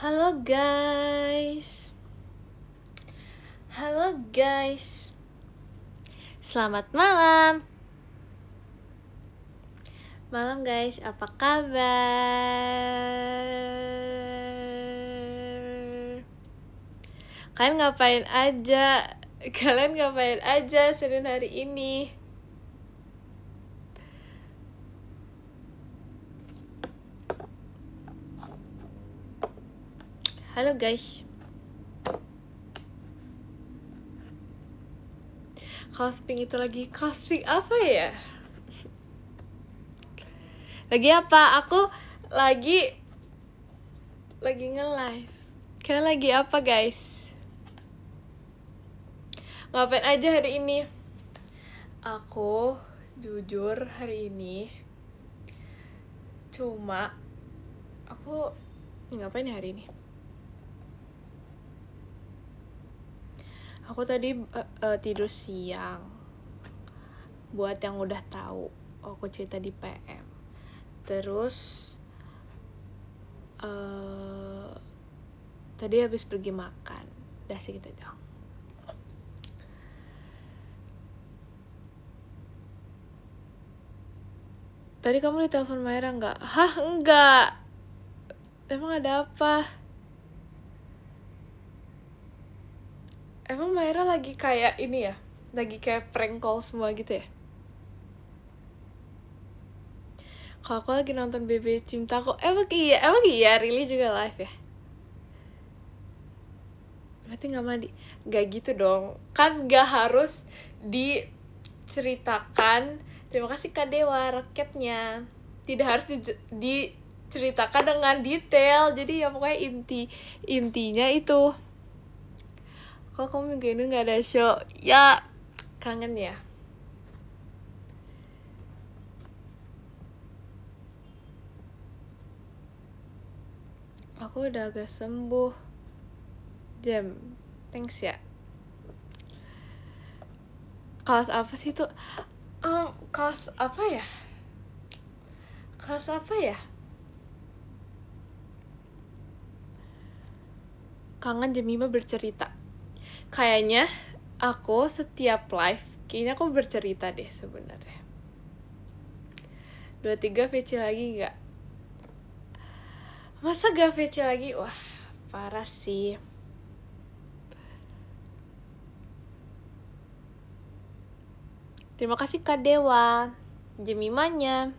Halo guys. Halo guys. Selamat malam. Malam guys, apa kabar? Kalian ngapain aja Senin hari ini? Halo guys. Cosplay itu lagi cosplay apa ya? Lagi apa? Aku lagi nge-live. Kalian lagi apa guys? Ngapain aja hari ini? Aku jujur hari ini cuma aku ngapain hari ini? Aku tadi tidur siang. Buat yang udah tahu, aku cerita di PM. Terus tadi habis pergi makan. Udah sih gitu doang. Tadi kamu ditelepon Maira nggak? Hah, enggak. Emang ada apa? Emang Maira lagi kayak ini ya? Lagi kayak prank call semua gitu ya? Kalau aku lagi nonton Bebe Cintaku. Emang iya, Rili juga live ya? Berarti gak mandi? Gak gitu dong. Kan gak harus diceritakan. Terima kasih Kak Dewa, raketnya. Tidak harus diceritakan dengan detail. Jadi ya pokoknya intinya itu. Kok kamu minggu ini gak ada show? Ya, kangen ya. Aku udah agak sembuh. Jam, thanks ya. Kelas apa sih tuh? Kelas apa ya? Kangen Jemima bercerita. Kayaknya aku setiap live kayaknya aku bercerita deh sebenarnya. 23 VC lagi gak? Masa gak VC lagi? Wah, parah sih. Terima kasih Kak Dewa, Jemimanya.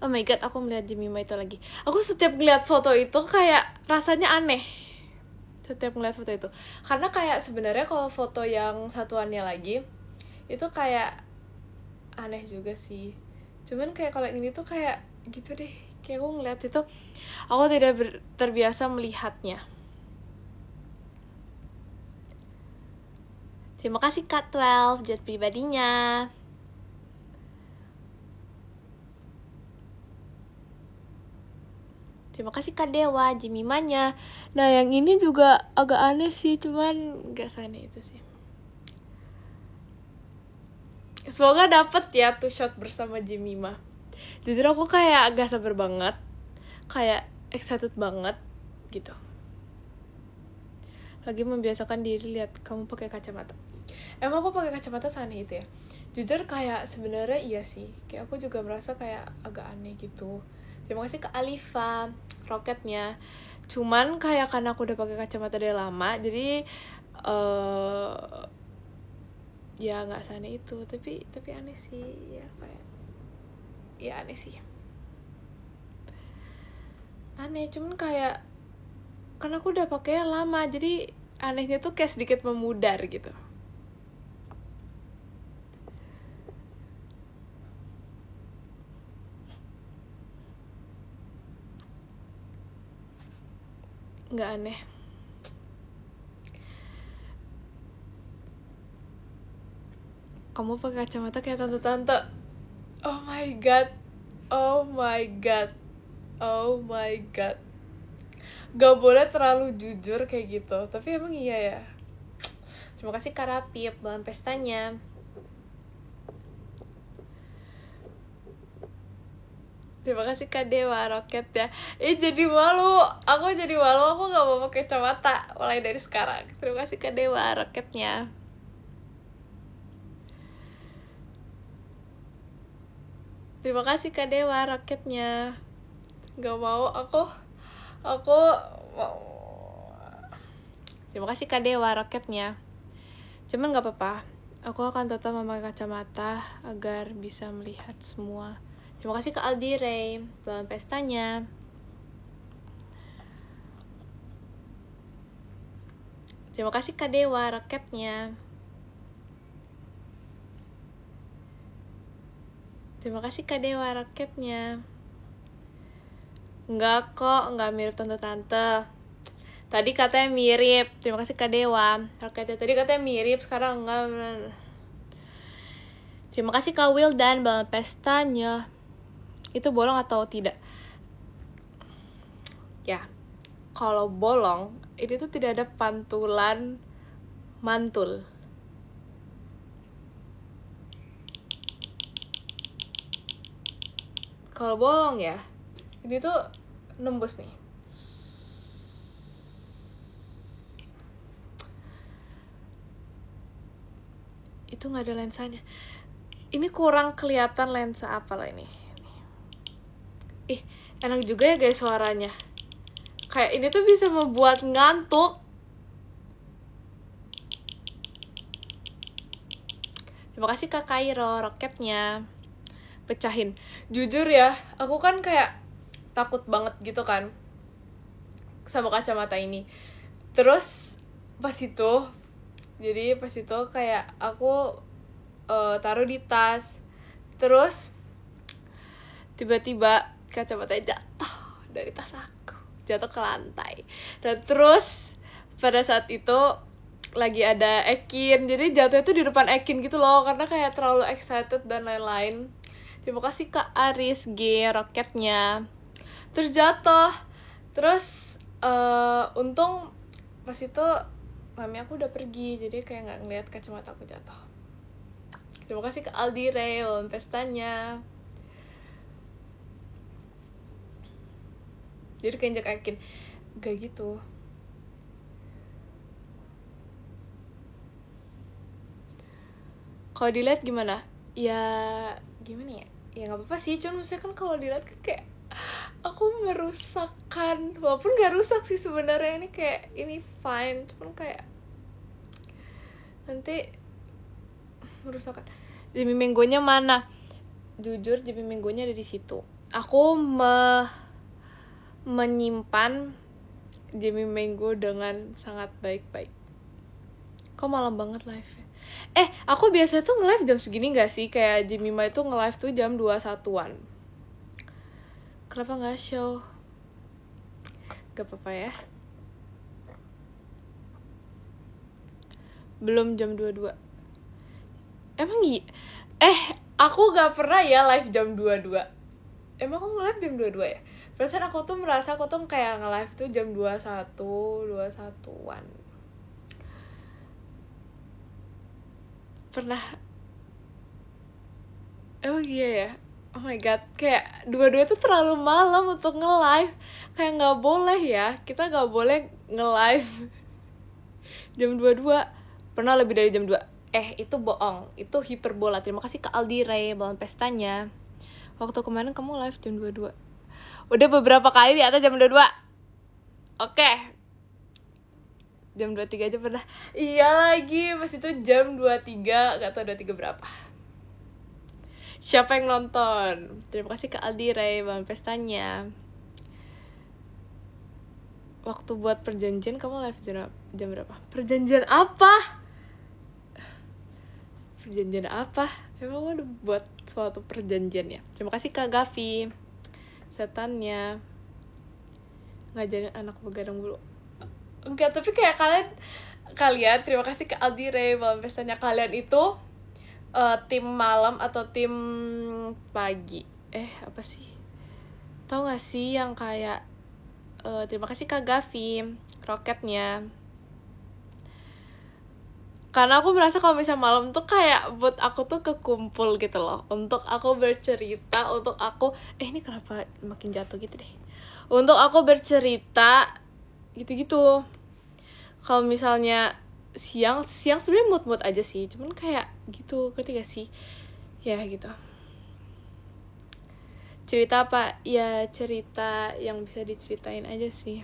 Oh my god, aku melihat Jemima itu lagi. Aku setiap ngeliat foto itu kayak rasanya aneh. Setiap ngeliat foto itu. Karena kayak sebenarnya kalau foto yang satuannya lagi itu kayak aneh juga sih. Cuman kayak kalau yang ini tuh kayak gitu deh. Kayak aku ngeliat itu, aku tidak terbiasa melihatnya. Terima kasih Kak 12 jet pribadinya. Terima kasih Kak Dewa, Jemimanya. Nah yang ini juga agak aneh sih, cuman gak seaneh itu sih. Semoga dapet ya tuh shot bersama Jemima. Jujur aku kayak agak sabar banget, kayak excited banget gitu. Lagi membiasakan diri lihat kamu pakai kacamata. Emang aku pakai kacamata seaneh itu ya? Jujur kayak sebenarnya iya sih, kayak aku juga merasa kayak agak aneh gitu. Terima kasih ke Alifa, roketnya. Cuman kayak karena aku udah pakai kacamata dari lama, jadi ya nggak seaneh itu. Tapi aneh sih, ya kayak ya aneh sih. Aneh, cuman kayak karena aku udah pakainya lama, jadi anehnya tuh kayak sedikit memudar gitu. Nggak aneh. Kamu pakai kacamata kayak tante-tante. Oh my god. Gak boleh terlalu jujur kayak gitu. Tapi emang iya ya. Terima kasih Kak Rapip dalam pestanya. Terima kasih Kak Dewa roketnya. Jadi malu. Aku jadi malu, aku gak mau pakai kacamata mulai dari sekarang. Terima kasih Kak Dewa roketnya. Terima kasih Kak Dewa roketnya. Gak mau aku mau. Terima kasih Kak Dewa roketnya. Cuman gak apa-apa, aku akan tetap memakai kacamata agar bisa melihat semua. Terima kasih Kak Aldi Ray dalam pestanya. Terima kasih Kak Dewa roketnya. Terima kasih Kak Dewa roketnya. Enggak kok, enggak mirip tante-tante. Tadi katanya mirip. Terima kasih Kak Dewa roketnya. Tadi katanya mirip, sekarang enggak. Terima kasih Kak Wildan dalam pestanya. Itu bolong atau tidak? Ya, kalau bolong ini tuh tidak ada pantulan mantul. Kalau bolong ya, ini tuh nembus nih. Itu nggak ada lensanya. Ini kurang kelihatan lensa apa lah ini. Enak juga ya guys suaranya. Kayak ini tuh bisa membuat ngantuk. Terima kasih Kak Kairo roketnya. Pecahin. Jujur ya, aku kan kayak takut banget gitu kan sama kacamata ini. Terus pas itu kayak aku taruh di tas. Terus tiba-tiba kacamatanya jatuh dari tas aku, jatuh ke lantai. Dan terus pada saat itu lagi ada Ekin, jadi jatuhnya tuh di depan Ekin gitu loh, karena kayak terlalu excited dan lain-lain. Terima kasih Kak Aris G roketnya. Terus jatuh. Terus untung pas itu mami aku udah pergi, jadi kayak nggak ngeliat kacamata aku jatuh. Terima kasih Kak Aldi Ray dalam pestanya. Jadi keinjak Ekin. Gak gitu. Kalau dilihat gimana? Ya gimana ya? Ya nggak apa-apa sih. Cuma maksudnya kan kalau dilihat kayak aku merusakkan. Walaupun nggak rusak sih sebenarnya, ini kayak ini fine. Cuman kayak nanti merusakkan. Jimmy Mango-nya mana? Jujur Jimmy Mango-nya ada di situ. Aku menyimpan Jimmy Mango dengan sangat baik-baik. Kok malam banget live-nya? Aku biasanya tuh nge-live jam segini gak sih? Kayak Jimmy Ma itu nge-live tuh jam 21-an. Kenapa gak show? Gak apa-apa ya. Belum jam 22. Emang iya? Aku gak pernah ya live jam 22. Emang aku nge-live jam 22 ya? Perasaan aku tuh merasa aku tuh kayak nge-live tuh jam 21-an. Pernah. Emang iya ya? Oh my god, kayak 22 tuh terlalu malam untuk nge-live. Kayak gak boleh ya, kita gak boleh nge-live jam 22. Pernah lebih dari jam 2. Itu bohong, itu hiperbola. Terima kasih Kak Aldi Ray balon pestanya. Waktu kemarin kamu live jam 22. Udah beberapa kali di atas jam 22. Oke. Jam 23 aja pernah. Iya lagi, pas itu jam 23, gak tau 23 berapa. Siapa yang nonton? Terima kasih Kak Aldi Ray balon pestanya. Waktu buat perjanjian kamu live jam berapa? Perjanjian apa? Perjanjian apa? Emang udah buat suatu perjanjian ya? Terima kasih Kak Gavi setannya ngajarin anak begadang bulu. Enggak, tapi kayak kalian terima kasih Kak Aldi Ray malam pestanya. Kalian itu tim malam atau tim pagi? Apa sih? Tahu gak sih yang kayak terima kasih Kak Gavi roketnya. Karena aku merasa kalau misalnya malam tuh kayak buat aku tuh kekumpul gitu loh, untuk aku bercerita, untuk aku ini kenapa makin jatuh gitu deh, untuk aku bercerita gitu-gitu. Kalau misalnya siang sebenarnya mood aja sih, cuman kayak gitu, ngerti gak sih ya gitu. Cerita apa ya, cerita yang bisa diceritain aja sih.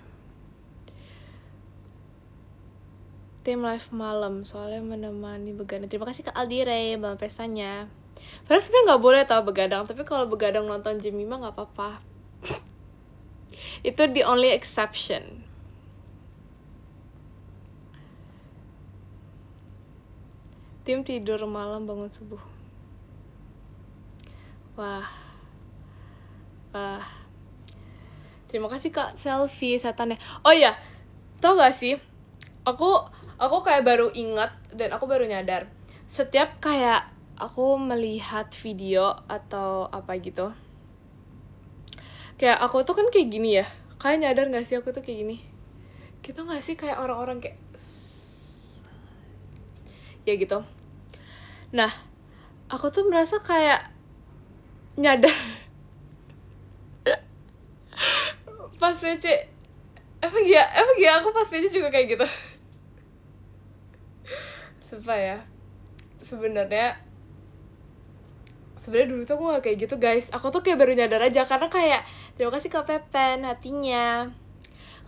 Tim live malam soalnya menemani begadang. Terima kasih ke Aldire malam pestanya. Padahal sebenarnya nggak boleh tau begadang, tapi kalau begadang nonton Jemima nggak apa-apa. Itu the only exception. Tim tidur malam bangun subuh. Wah. Terima kasih Kak Selfie setannya. Oh iya, tau gak sih? Aku kayak baru ingat dan aku baru nyadar. Setiap kayak aku melihat video atau apa gitu, kayak aku tuh kan kayak gini ya. Kalian nyadar gak sih aku tuh kayak gini? Gitu gak sih kayak orang-orang kayak ya gitu. Nah, aku tuh merasa kayak nyadar pas WC. Emang ya aku pas WC juga kayak gitu. Sumpah ya, sebenarnya dulu tuh aku gak kayak gitu guys. Aku tuh kayak baru nyadar aja, karena kayak terima kasih Kak Pepen hatinya.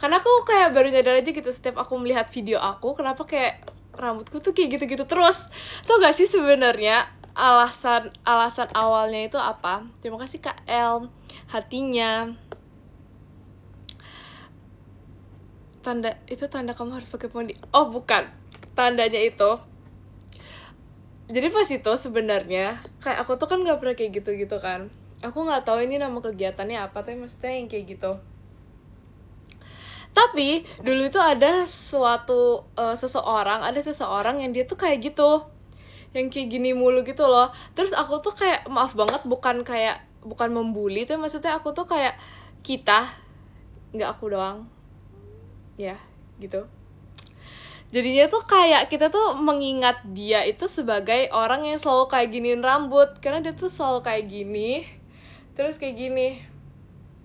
Karena aku kayak baru nyadar aja gitu, setiap aku melihat video aku, kenapa kayak rambutku tuh kayak gitu-gitu terus. Tau gak sih sebenarnya alasan awalnya itu apa? Terima kasih Kak El hatinya. Tanda kamu harus pakai pondi. Oh bukan, tandanya itu, jadi pas itu sebenarnya kayak aku tuh kan nggak pernah kayak gitu kan. Aku nggak tahu ini nama kegiatannya apa, tapi maksudnya yang kayak gitu. Tapi dulu itu ada seseorang yang dia tuh kayak gitu, yang kayak gini mulu gitu loh. Terus aku tuh kayak maaf banget, bukan membuli, tapi maksudnya aku tuh kayak nggak aku doang ya gitu. Jadinya tuh kayak kita tuh mengingat dia itu sebagai orang yang selalu kayak giniin rambut, karena dia tuh selalu kayak gini, terus kayak gini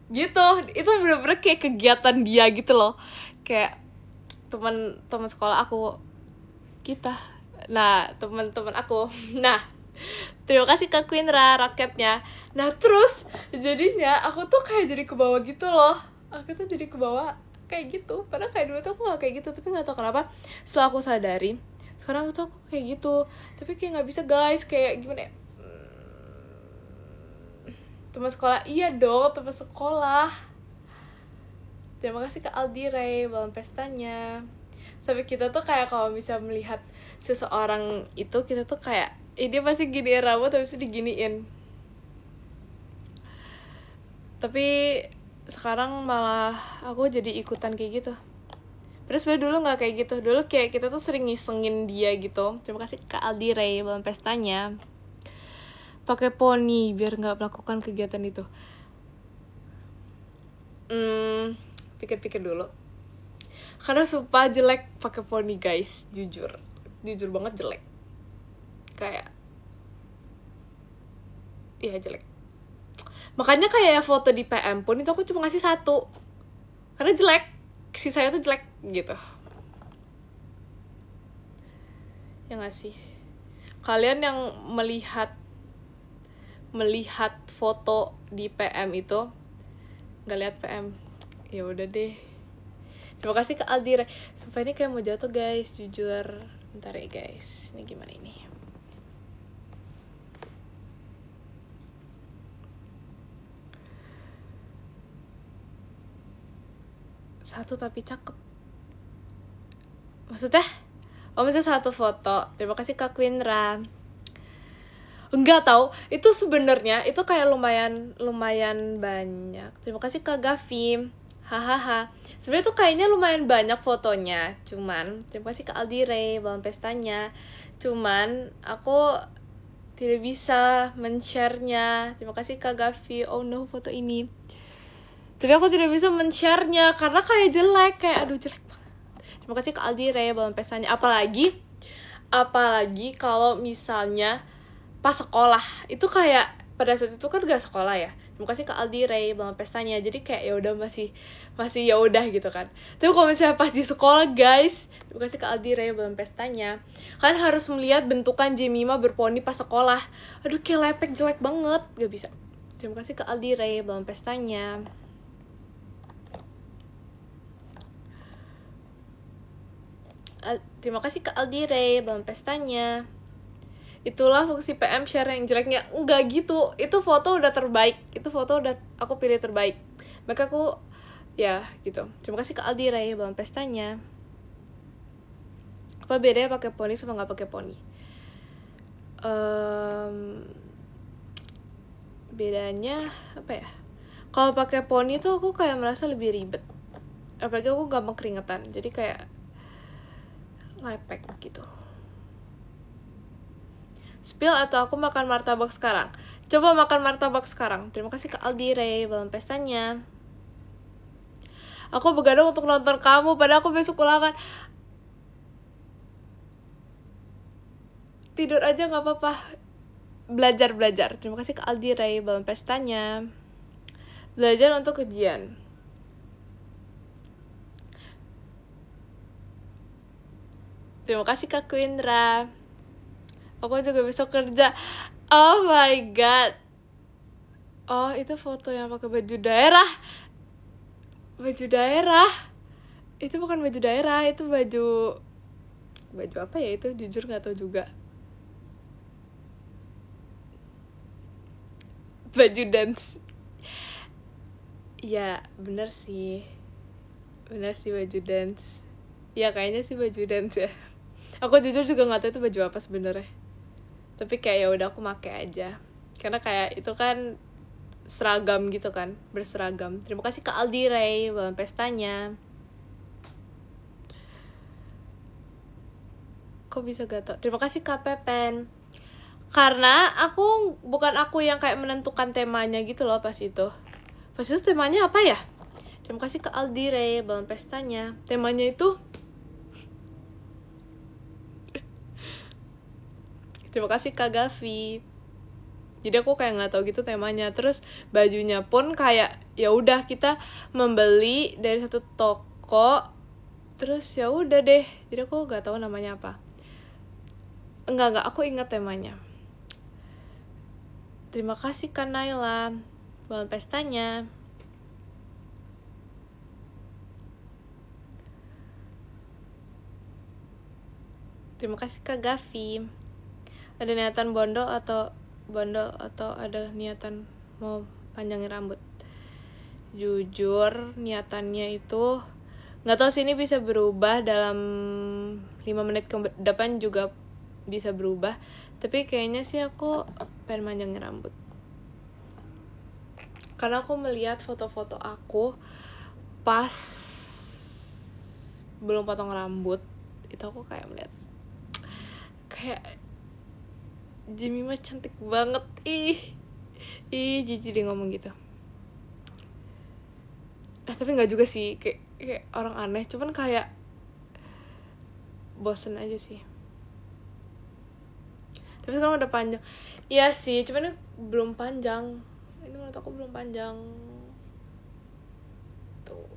gitu. Itu bener-bener kayak kegiatan dia gitu loh, kayak teman sekolah aku teman-teman aku. Nah, terima kasih Kak Queenra raketnya. Nah terus jadinya aku tuh kayak jadi ke bawah gitu loh, aku tuh jadi ke bawah kayak gitu. Padahal kayak dulu tuh aku gak kayak gitu, tapi gak tahu kenapa setelah aku sadari sekarang tuh aku kayak gitu. Tapi kayak gak bisa guys, kayak gimana ya, teman sekolah, iya dong teman sekolah. Terima kasih ke Aldi Ray malam pestanya. Sampai kita tuh kayak kalau bisa melihat seseorang itu, kita tuh kayak dia pasti giniin rambut habis itu diginiin. Tapi sekarang malah aku jadi ikutan kayak gitu. Padahal sebenarnya dulu nggak kayak gitu. Dulu kayak kita tuh sering ngisengin dia gitu. Terima kasih Kak Aldi Ray malam pestanya. Pakai poni biar nggak melakukan kegiatan itu. Pikir-pikir dulu. Karena sumpah jelek pakai poni guys, jujur banget jelek. Kayak iya jelek. Makanya kayak foto di PM pun itu aku cuma ngasih 1 karena jelek, sisanya tuh jelek gitu. Ya nggak sih? Kalian yang melihat foto di PM itu nggak lihat PM, ya udah deh. Terima kasih ke Aldira. Sumpah ini kayak mau jatuh guys, jujur. Bentar ya guys, ini gimana ini? Satu tapi cakep. Maksudnya? Oh maksudnya 1 foto. Terima kasih Kak Queenra. Enggak tahu, itu sebenarnya itu kayak lumayan banyak. Terima kasih Kak Gavi. Hahaha. Sebenarnya tuh kayaknya lumayan banyak fotonya. Cuman terima kasih Kak Aldire malam pestanya. Cuman aku tidak bisa men-share-nya. Terima kasih Kak Gavi. Oh no, foto ini. Tapi aku tidak bisa men-share-nya karena kayak jelek, kayak aduh jelek banget. Terima kasih ke Aldi Ray balon pestanya. Apalagi apalagi kalau misalnya pas sekolah itu kayak pada saat itu kan gak sekolah ya. Terima kasih ke Aldi Ray bangun pestanya, jadi kayak ya udah masih ya udah gitu kan. Tapi kalau misalnya pas di sekolah guys, terima kasih ke Aldi Ray bangun pestanya, kalian harus melihat bentukan Jemima berponi pas sekolah. Aduh kayak lepek jelek banget, gak bisa. Terima kasih ke Aldi Ray bangun pestanya. Terima kasih ke Aldi Ray bangun pestanya. Itulah fungsi PM share yang jeleknya. Enggak gitu, itu foto udah terbaik, itu foto udah aku pilih terbaik, maka aku ya gitu. Terima kasih ke Aldi Ray bangun pestanya. Apa bedanya pakai poni sama nggak pakai poni? Bedanya apa ya? Kalau pakai poni tuh aku kayak merasa lebih ribet, apalagi aku gampang keringetan, jadi kayak lepek gitu. Spill atau aku makan martabak sekarang? Coba makan martabak sekarang. Terima kasih ke Aldi Ray bangun pestanya. Aku begadang untuk nonton kamu, padahal aku besok ulangan. Tidur aja gak apa-apa, belajar. Terima kasih ke Aldi Ray bangun pestanya. Belajar untuk ujian. Terima kasih Kak Quindra. Aku juga besok kerja. Oh my god. Oh itu foto yang pakai baju daerah. Baju daerah. Itu bukan baju daerah, itu baju apa ya itu, jujur gak tahu juga. Baju dance. Ya bener sih baju dance. Ya kayaknya sih baju dance ya. Aku jujur juga gak tahu itu baju apa sebenarnya. Tapi kayak ya udah aku pakai aja. Karena kayak itu kan seragam gitu kan, berseragam. Terima kasih ke Aldi Ray bangun pestanya. Kok bisa gatal? Terima kasih Kak Pepen. Karena bukan aku yang kayak menentukan temanya gitu loh pas itu. Pas itu temanya apa ya? Terima kasih ke Aldi Ray bangun pestanya. Temanya itu terima kasih Kak Gavi. Jadi aku kayak nggak tahu gitu temanya. Terus bajunya pun kayak ya udah kita membeli dari satu toko. Terus ya udah deh. Jadi aku nggak tahu namanya apa. Enggak, aku ingat temanya. Terima kasih Kak Naila bangun pestanya. Terima kasih Kak Gavi. Ada niatan bondo atau ada niatan mau panjangin rambut? Jujur niatannya itu nggak tahu sih, ini bisa berubah dalam 5 menit ke depan juga bisa berubah, tapi kayaknya sih aku pengen panjangin rambut karena aku melihat foto-foto aku pas belum potong rambut itu, aku kayak melihat kayak Jemima cantik banget, jijik dia ngomong gitu. Tapi nggak juga sih, kayak orang aneh, cuman kayak bosen aja sih. Tapi sekarang udah panjang. Iya sih, cuman ini belum panjang. Ini menurut aku belum panjang. Tuh.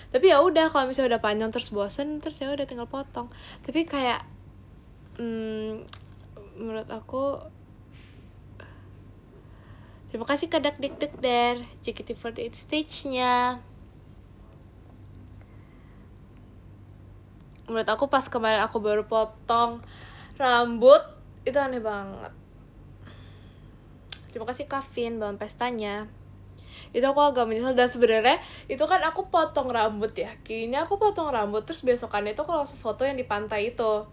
Tapi ya udah, kalau misalnya udah panjang terus bosen, terus ya udah tinggal potong. Tapi kayak menurut aku, terima kasih Kadak Dik Dik Der JKT48 stage-nya. Menurut aku pas kemarin aku baru potong rambut itu aneh banget. Terima kasih Kavin bangun pestanya. Itu aku agak menyesal, dan sebenarnya itu kan aku potong rambut ya. Kayaknya aku potong rambut terus besokannya itu aku langsung foto yang di pantai itu.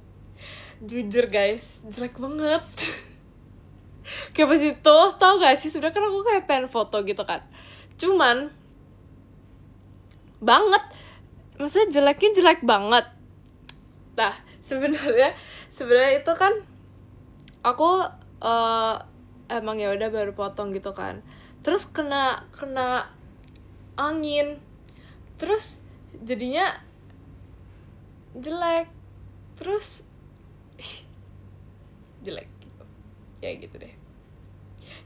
Jujur guys, jelek banget. Kayak pas itu, tau gak sih, sebenarnya kan aku kayak pengen foto gitu kan. Cuman banget, maksudnya jeleknya jelek banget. Nah, sebenarnya itu kan aku emang ya udah baru potong gitu kan. Terus kena angin. Terus jadinya jelek, terus jelek gitu. Ya gitu deh.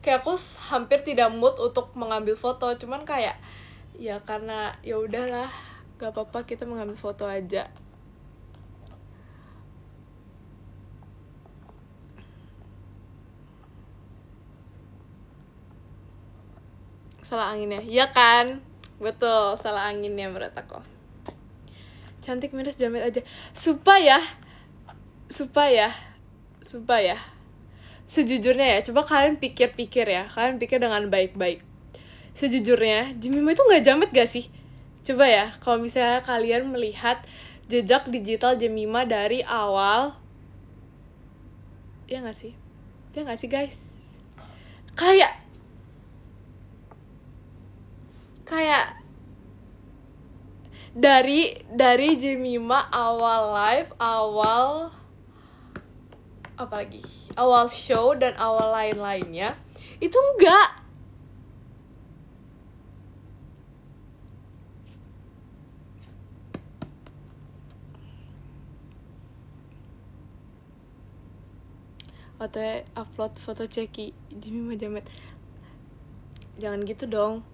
Kayak aku hampir tidak mood untuk mengambil foto, cuman kayak ya karena ya udahlah, gak apa-apa kita mengambil foto aja. Salah anginnya, ya kan? Betul, salah anginnya menurut aku. Cantik minus jamet aja. Supaya sejujurnya ya, coba kalian pikir-pikir ya, kalian pikir dengan baik-baik. Sejujurnya, Jemima itu nggak jamet gak sih? Coba ya, kalau misalnya kalian melihat jejak digital Jemima dari awal, ya nggak sih? Ya nggak sih guys? Kayak dari Jemima awal live, apalagi awal show dan awal lain-lainnya itu enggak. Atau upload foto ceki Jemima jamet, jangan gitu dong.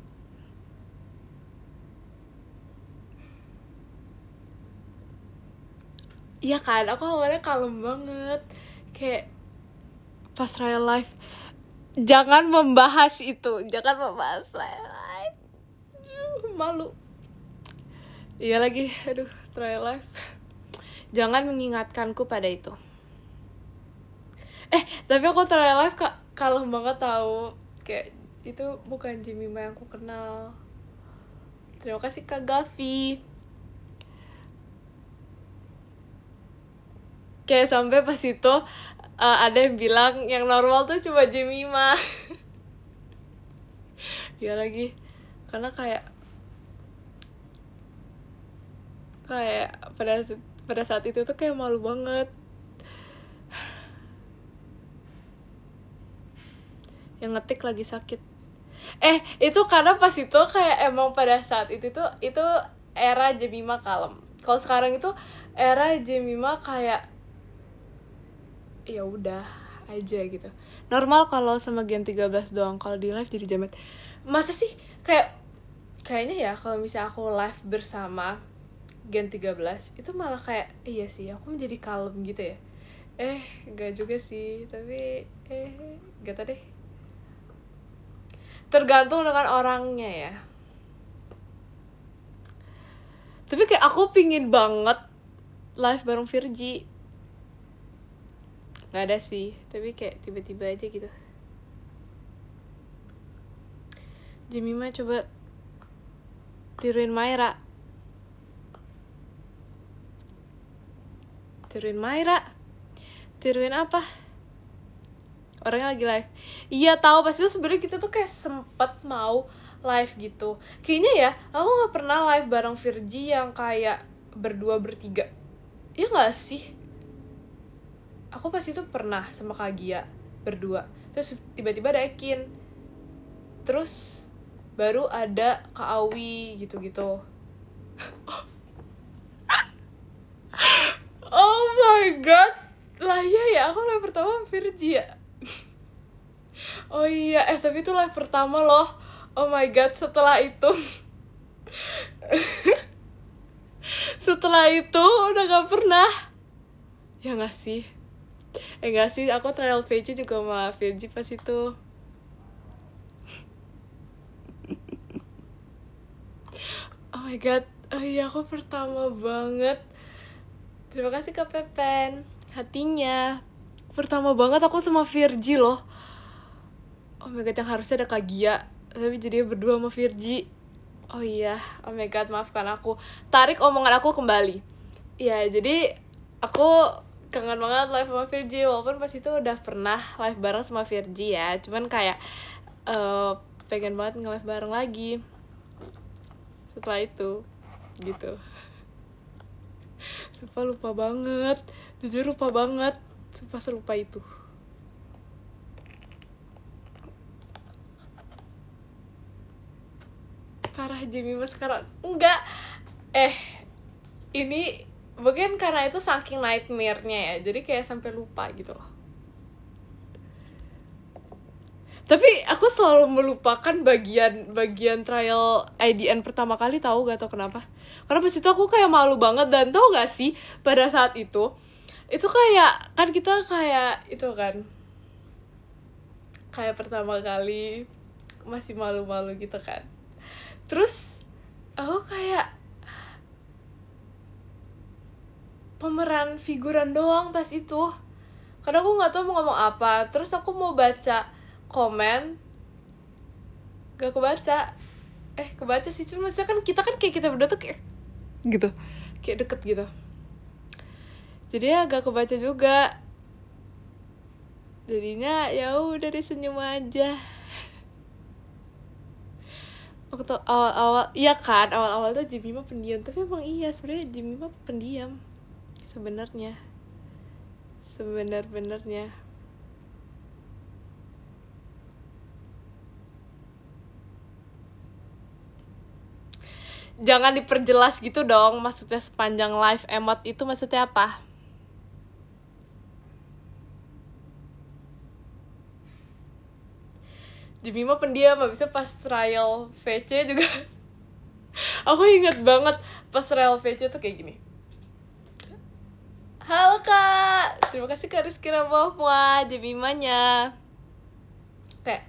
Iya kan, aku awalnya kalem banget, kayak pas trial live. Jangan membahas itu, jangan membahas trial live. Malu. Iya lagi, aduh, trial live. Jangan mengingatkanku pada itu. Tapi aku trial live kalem banget tahu. Kayak itu bukan Jemima yang aku kenal. Terima kasih Kak Gavi. Kayak sampai pas itu ada yang bilang yang normal tuh cuma Jemima. Ya lagi, karena kayak pada saat itu tuh kayak malu banget. Yang ngetik lagi sakit. Itu karena pas itu kayak emang pada saat itu tuh itu era Jemima kalem. Kalau sekarang itu era Jemima kayak ya udah aja gitu. Normal kalau sama Gen 13 doang, kalau di live jadi jamet. Masa sih? Kayaknya ya kalau misalnya aku live bersama Gen 13 itu malah kayak iya sih aku menjadi kalem gitu ya. Enggak juga sih, tapi gak tau deh. Tergantung dengan orangnya ya. Tapi kayak aku pingin banget live bareng Virgi. Gak ada sih, tapi kayak tiba-tiba aja gitu. Jemima coba tiruin Myra. Tiruin apa? Orangnya lagi live. Iya tahu, pas itu sebenarnya kita tuh kayak sempet mau live gitu. Kayaknya ya, aku nggak pernah live bareng Virgi yang kayak berdua bertiga. Iya nggak sih? Aku pas itu pernah sama Kak Gia berdua. Terus tiba-tiba ada Ekin. Terus baru ada Kak Awi gitu-gitu. Oh my god. Lah iya ya, aku live pertama Virgi ya. Oh iya, tapi itu live pertama loh. Oh my god, setelah itu udah gak pernah. Ya gak sih? Gak sih, aku trial VJ juga sama Virgi pas itu. Oh my god, oh iya aku pertama banget. Terima kasih Kak Pepen, hatinya. Pertama banget aku sama Virgi loh. Oh my god, yang harusnya ada Kak Gia, tapi jadinya berdua sama Virgi. Oh iya, oh my god, maafkan aku. Tarik omongan aku kembali. Ya, jadi aku kangen banget live sama Virgi. Walaupun pas itu udah pernah live bareng sama Virgi ya. Cuman kayak pengen banget nge-live bareng lagi setelah itu gitu. Sumpah lupa banget. Jujur lupa banget. Sumpah selupa itu. Parah Jemima sekarang. Enggak. Ini Mungkin karena itu saking nightmare-nya ya, jadi kayak sampai lupa gitu loh. Tapi aku selalu melupakan bagian trial IDN pertama kali, tahu gak tau kenapa. Karena pas itu aku kayak malu banget, dan tau gak sih pada saat itu kayak kan kita kayak itu kan, kayak pertama kali masih malu-malu gitu kan. Terus aku kayak pemeran figuran doang pas itu, karena aku nggak tahu mau ngomong apa. Terus aku mau baca komen, gak kebaca. Kebaca sih, cuma maksudnya kan kita berdua tuh kayak gitu, kayak deket gitu, jadi ya gak kebaca juga. Jadinya ya udah deh, senyum aja. Waktu awal-awal, iya kan, awal-awal tuh Jemima pendiam, tapi emang iya sebenarnya Jemima pendiam sebenarnya. Jangan diperjelas gitu dong, maksudnya sepanjang live emot itu maksudnya apa? Jemima pendiam, abisnya pas trial VC juga aku inget banget pas trial VC tuh kayak gini. Halo kak, terima kasih kak Rizky Ramahwa, Jemimanya. Kayak,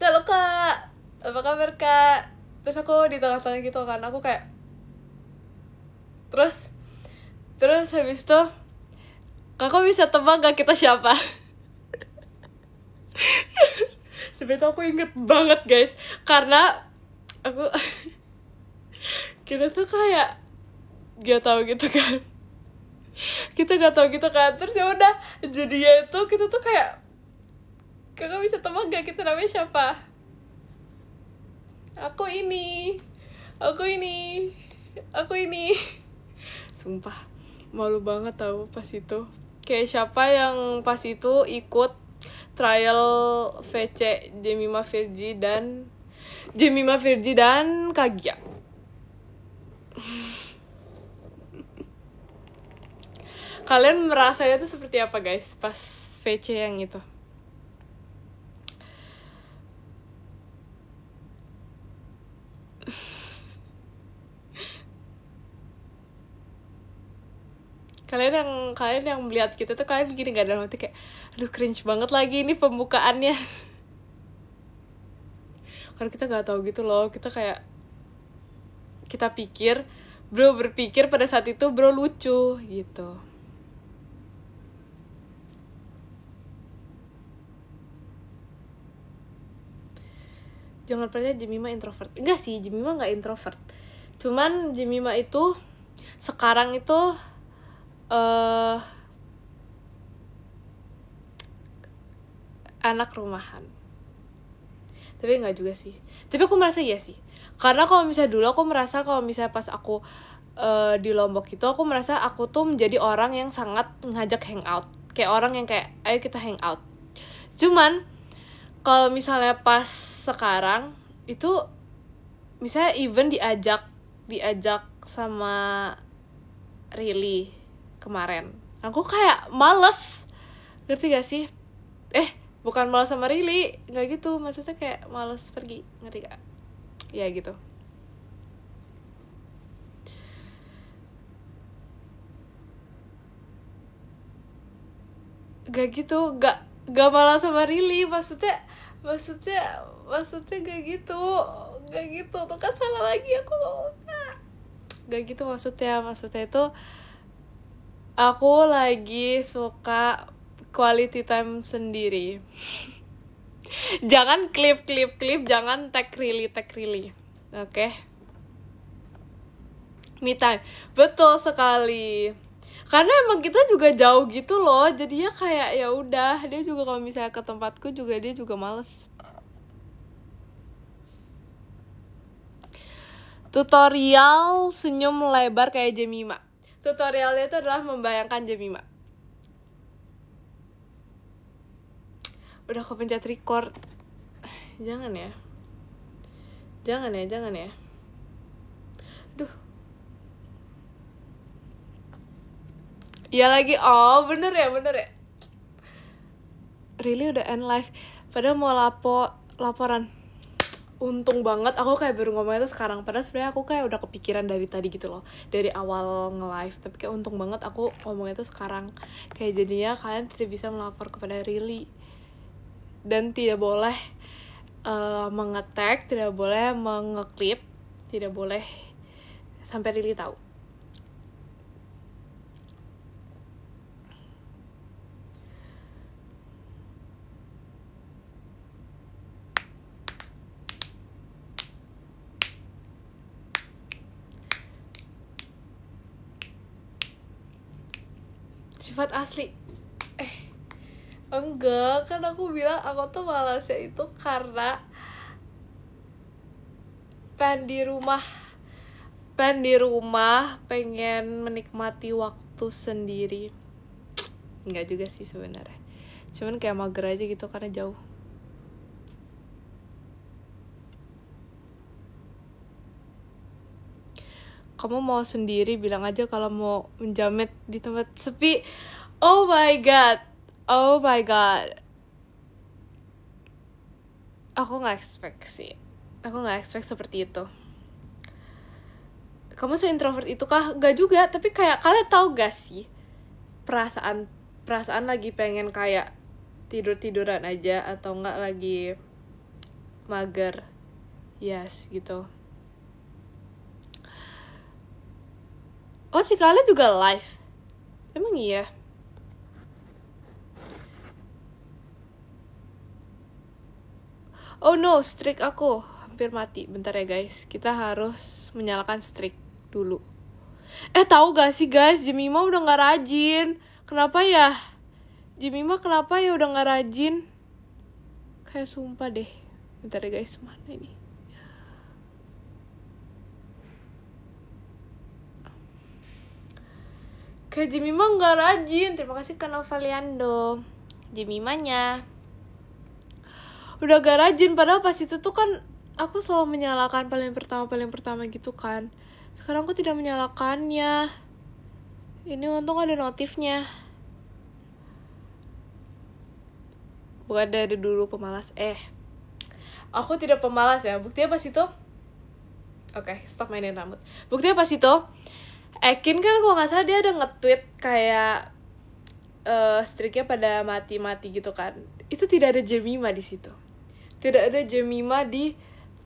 halo kak, apa kabar kak? Terus aku di tengah-tengah gitu kan, aku kayak terus habis itu kakak bisa tebak gak kita siapa? Sebenernya aku inget banget guys, karena aku kita tuh kayak gak tahu gitu kan, terus ya udah jadi ya itu kita tuh kayak, kakak bisa tebak gak kita namanya siapa? Aku ini sumpah malu banget tau pas itu. Kayak siapa yang pas itu ikut trial VC Jemima Virgi dan Kagia. Kalian merasanya tuh seperti apa guys pas VC yang itu? Kalian yang melihat kita tuh kalian gini gak, dalam hati kayak aduh cringe banget lagi ini pembukaannya. Karena kita nggak tahu gitu loh, kita kayak berpikir pada saat itu bro lucu gitu. Jangan percaya Jemima introvert. Enggak sih, Jemima nggak introvert. Cuman Jemima itu sekarang itu anak rumahan. Tapi nggak juga sih. Tapi aku merasa iya sih. Karena kalau misalnya dulu aku merasa kalau misalnya pas aku di Lombok itu, aku merasa aku tuh menjadi orang yang sangat ngajak hangout. Kayak orang yang kayak ayo kita hangout. Cuman kalau misalnya pas sekarang itu misalnya even diajak sama Rili kemarin, aku kayak males, ngerti gak sih? Bukan males sama Rili, nggak gitu, maksudnya kayak males pergi, ngerti gak? Ya gitu. Gak malah sama Rili, maksudnya gak gitu tuh kan salah lagi aku gak gitu maksudnya itu aku lagi suka quality time sendiri. Jangan klip, jangan tag Rili, oke? Me time, betul sekali. Karena emang kita juga jauh gitu loh, jadinya kayak ya udah, dia juga kalau misalnya ke tempatku juga dia juga males. Tutorial senyum lebar kayak Jemima. Tutorialnya itu adalah membayangkan Jemima. Udah aku pencet record. Jangan ya. Aduh. Iya lagi, oh bener ya. Really udah end live. Padahal mau laporan. Untung banget aku kayak baru ngomong itu sekarang. Padahal sebenarnya aku kayak udah kepikiran dari tadi gitu loh, dari awal nge-live. Tapi kayak untung banget aku ngomong itu sekarang. Kayak jadinya kalian tidak bisa melapor kepada Rili. Dan tidak boleh mengetek, tidak boleh mengeklip, tidak boleh sampai Rili tahu. Sifat asli. Enggak, kan aku bilang aku tuh malasnya itu karena pengen di rumah, pengen menikmati waktu sendiri. Enggak juga sih sebenarnya. Cuman kayak mager aja gitu karena jauh. Kamu mau sendiri, bilang aja kalau mau menjamet di tempat sepi. Oh my god. Aku gak expect sih. Aku gak expect seperti itu. Kamu se-introvert itu kah? Gak juga, tapi kayak kalian tahu gak sih perasaan lagi pengen kayak tiduran aja atau enggak lagi mager. Yes, gitu. Oh, si kalian juga live? Emang iya? Oh no, streak aku hampir mati. Bentar ya guys, kita harus menyalakan streak dulu. Tahu gak sih guys, Jemima udah gak rajin. Kenapa ya? Jemima kenapa ya udah gak rajin? Kayak sumpah deh. Bentar ya guys, mana ini? Kayak Jemima gak rajin. Terima kasih Kak Novaliando. Jemimanya udah gak rajin, padahal pas itu tuh kan aku selalu menyalakan paling pertama gitu kan. Sekarang aku tidak menyalakannya. Ini untung ada notifnya. Bukan dari dulu pemalas. Aku tidak pemalas ya. Buktinya pas itu. Oke, stop mainin rambut. Buktinya pas itu Ekin kan kalau nggak salah dia ada nge-tweet kayak streaknya pada mati gitu kan. Itu tidak ada Jemima di situ. Tidak ada Jemima di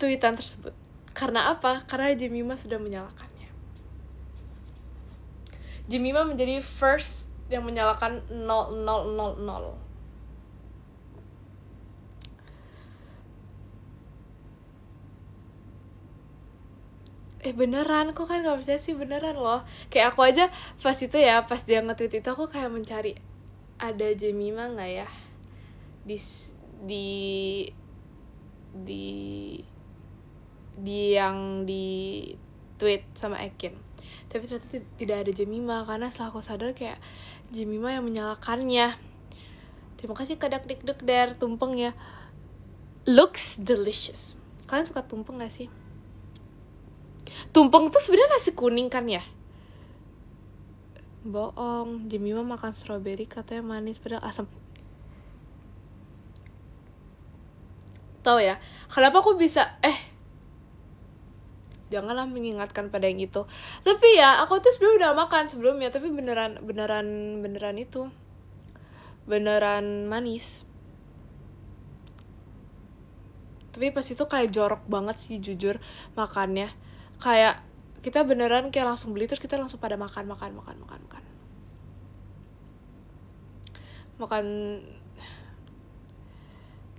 tweetan tersebut. Karena apa? Karena Jemima sudah menyalakannya. Jemima menjadi first yang menyalakan 0000. Beneran, kok kan gak percaya sih, beneran loh. Kayak aku aja pas itu ya, pas dia nge-tweet itu aku kayak mencari ada Jemima gak ya di yang di tweet sama Ekin. Tapi ternyata tidak ada Jemima, karena setelah aku sadar kayak Jemima yang menyalakannya. Terima kasih Kadak Dik Der, tumpeng ya. Looks delicious. Kalian suka tumpeng gak sih? Tumpeng tuh sebenarnya nasi kuning kan ya? Bohong, Jemima makan strawberry katanya manis padahal asam. Tahu ya, kenapa aku bisa janganlah mengingatkan pada yang itu. Tapi ya, aku tuh sebenarnya udah makan sebelumnya, tapi beneran itu. Beneran manis. Tapi pas itu kayak jorok banget sih jujur makannya. Kayak kita beneran kayak langsung beli terus kita langsung pada makan.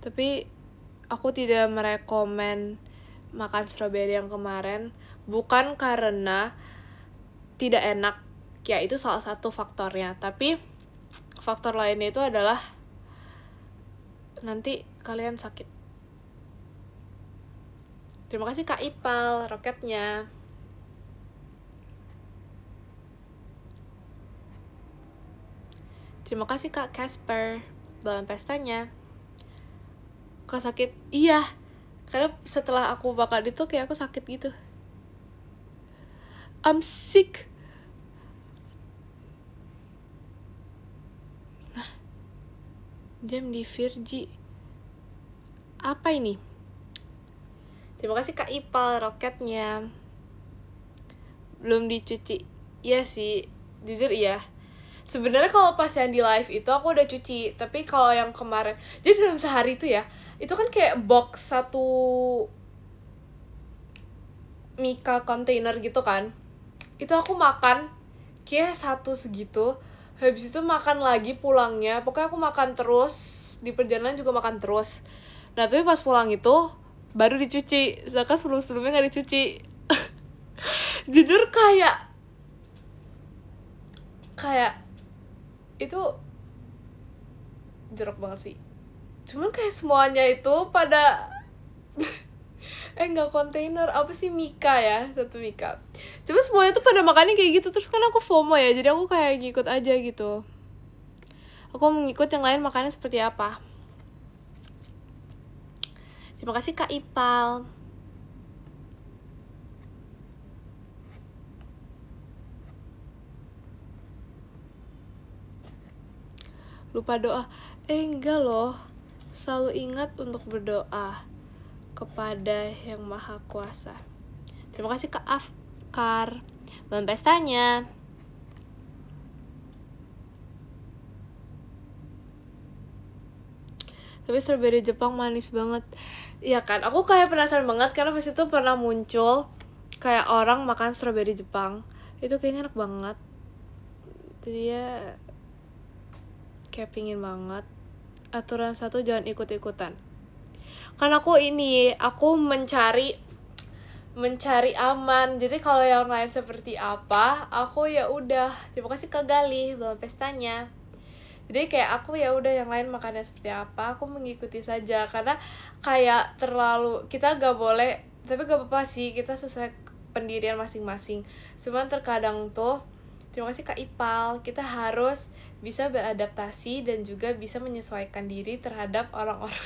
Tapi aku tidak merekomen makan strawberry yang kemarin, bukan karena tidak enak, ya itu salah satu faktornya, tapi faktor lainnya itu adalah nanti kalian sakit. Terima kasih Kak Ipal, roketnya. Terima kasih Kak Casper, balon pestanya. Kok sakit? Iya, karena setelah aku makan itu kayak aku sakit gitu. I'm sick. Jam di Virgi. Apa ini? Terima kasih Kak Ipal, roketnya. Belum dicuci. Iya sih, jujur iya. Sebenarnya kalau pas yang di live itu aku udah cuci, tapi kalau yang kemarin, jadi dalam sehari itu ya, itu kan kayak box satu Mika container gitu kan. Itu aku makan kayak satu segitu. Habis itu makan lagi pulangnya. Pokoknya aku makan terus, di perjalanan juga makan terus. Nah, tapi pas pulang itu baru dicuci. Sedangkan sebelum-sebelumnya gak dicuci. Jujur kayak itu jorok banget sih. Cuman kayak semuanya itu pada enggak kontainer, apa sih, Mika ya, satu Mika. Cuma semuanya tuh pada makannya kayak gitu. Terus kan aku FOMO ya, jadi aku kayak ngikut aja gitu. Aku mengikut yang lain makannya seperti apa. Terima kasih Kak Ipal. Lupa doa. Enggak loh. Selalu ingat untuk berdoa kepada Yang Maha Kuasa. Terima kasih Kak Afkar. Belum pestanya. Tapi strawberry Jepang manis banget. Iya kan, aku kayak penasaran banget karena pas itu pernah muncul kayak orang makan strawberry Jepang. Itu kayaknya enak banget. Jadi ya kayak pingin banget. Aturan satu, jangan ikut-ikutan. Kan aku mencari aman. Jadi kalau yang lain seperti apa, aku ya udah. Terima kasih Kak Galih, belum pestanya. Jadi kayak aku ya udah, yang lain makannya seperti apa, aku mengikuti saja. Karena kayak terlalu, kita gak boleh, tapi gak apa-apa sih, kita sesuai pendirian masing-masing. Cuman terkadang tuh, terima kasih Kak Ipal, kita harus bisa beradaptasi dan juga bisa menyesuaikan diri terhadap orang-orang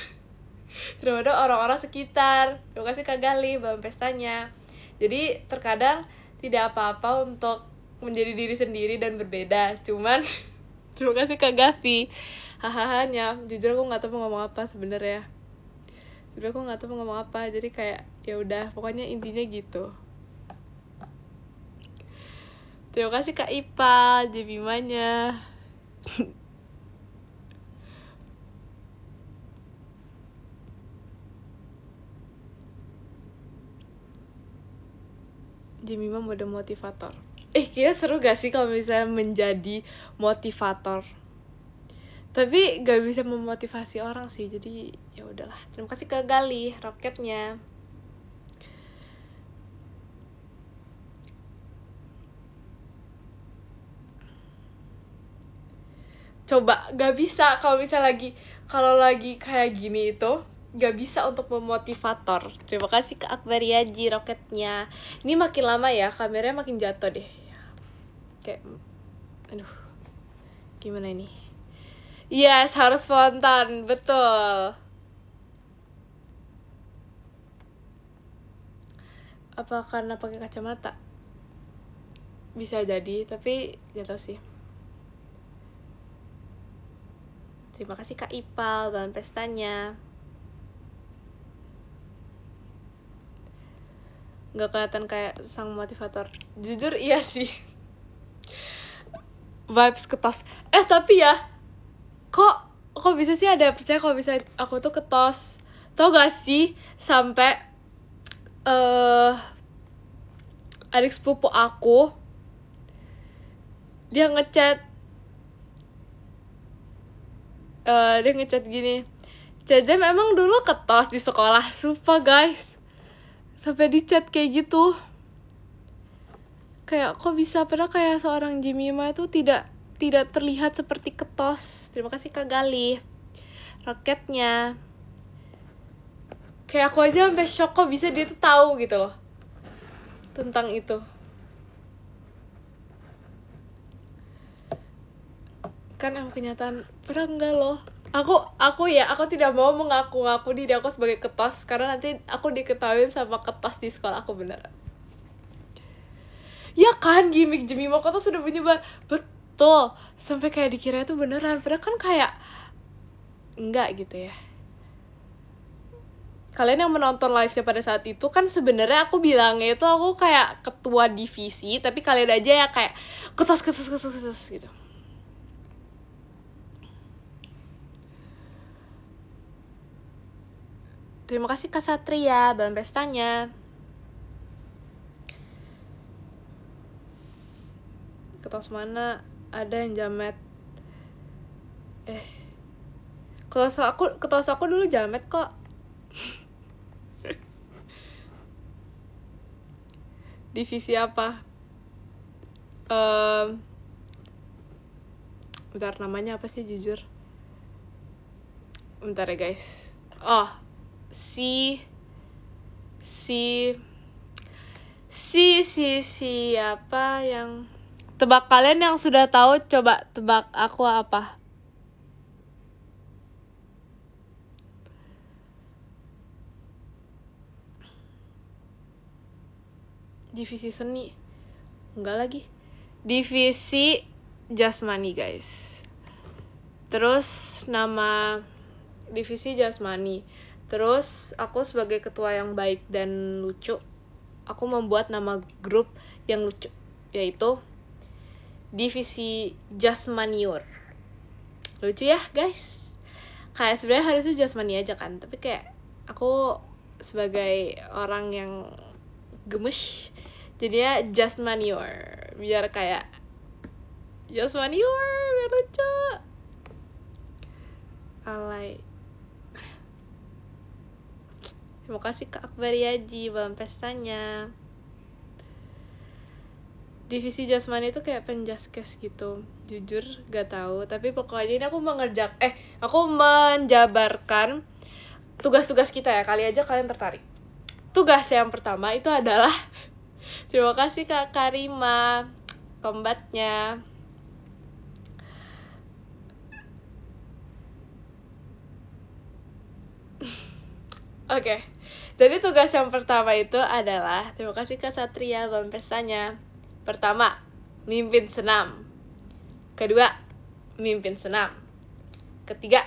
sekitar. Terima kasih Kak Gali, belum pestanya. Jadi terkadang tidak apa-apa untuk menjadi diri sendiri dan berbeda. Cuman terima kasih Kak Gavi. Hahahanya, jujur aku nggak tahu mau ngomong apa sebenarnya. Sebenarnya aku nggak tahu mau ngomong apa. Jadi kayak ya udah, pokoknya intinya gitu. Terima kasih Kak Ipal, Jemimanya. Jemima mode motivator. Kayaknya seru gak sih kalau misalnya menjadi motivator? Tapi gak bisa memotivasi orang sih, jadi ya udahlah. Terima kasih ke Gali, roketnya. Coba gak bisa kalau misalnya lagi kayak gini itu gak bisa untuk memotivator. Terima kasih ke Akbariaji, roketnya. Ini makin lama ya, kameranya makin jatuh deh. Kayak, aduh, gimana ini? Yes, harus spontan, betul. Apa karena pakai kacamata? Bisa jadi, tapi gak tau sih. Terima kasih Kak Ipal, dalam pestanya. Gak kelihatan kayak sang motivator. Jujur iya sih. Vibes ketos. Tapi ya, kok bisa sih ada yang percaya kalau bisa aku tuh ketos? Tau gak sih sampai adik sepupu aku dia ngechat gini, Cece memang dulu ketos di sekolah. Sumpah guys, sampai di chat kayak gitu. Kayak kok bisa, padahal kayak seorang Jemima itu tidak terlihat seperti ketos. Terima kasih Kak Gali, roketnya. Kayak aku aja sampai shock kok bisa dia tuh tahu gitu loh tentang itu. Kan yang kenyataan pernah enggak loh. Aku tidak mau mengaku diri aku sebagai ketos karena nanti aku diketahui sama ketos di sekolah aku beneran. Ya kan, gimmick Jemima kok tuh sudah menyebar. Betul, sampai kayak dikira itu beneran. Padahal kan kayak enggak gitu ya. Kalian yang menonton live-nya pada saat itu kan sebenarnya aku bilangnya itu aku kayak ketua divisi, tapi kalian aja ya kayak ketos gitu. Terima kasih Kak Satria, Bang Pestanya. Ketos mana ada yang jamet? Ketos aku dulu jamet kok. Divisi apa? Bentar, namanya apa sih jujur? Bentar ya guys. Oh, si apa yang tebak, kalian yang sudah tahu coba tebak aku apa? Divisi seni. Enggak lagi. Divisi jasmani, guys. Terus nama divisi jasmani. Terus aku sebagai ketua yang baik dan lucu, aku membuat nama grup yang lucu, yaitu divisi jasmaniur. Lucu ya, guys? Kayak sebenarnya harusnya jasmani aja kan, tapi kayak aku sebagai orang yang gemes, jadinya jasmaniur biar kayak jasmaniur, biar lucu. Alay. Terima kasih Kak Akbar Yaji, Bang Pestanya. Divisi jasmani itu kayak penjaskes gitu. Jujur gak tahu, tapi pokoknya ini aku menjabarkan tugas-tugas kita ya. Kali aja kalian tertarik. Tugas yang pertama itu adalah terima kasih Kak Karima kombatnya. Oke. Jadi tugas yang pertama itu adalah terima kasih Kak Satria Bang Pestanya. Pertama, mimpin senam. Kedua, mimpin senam. Ketiga,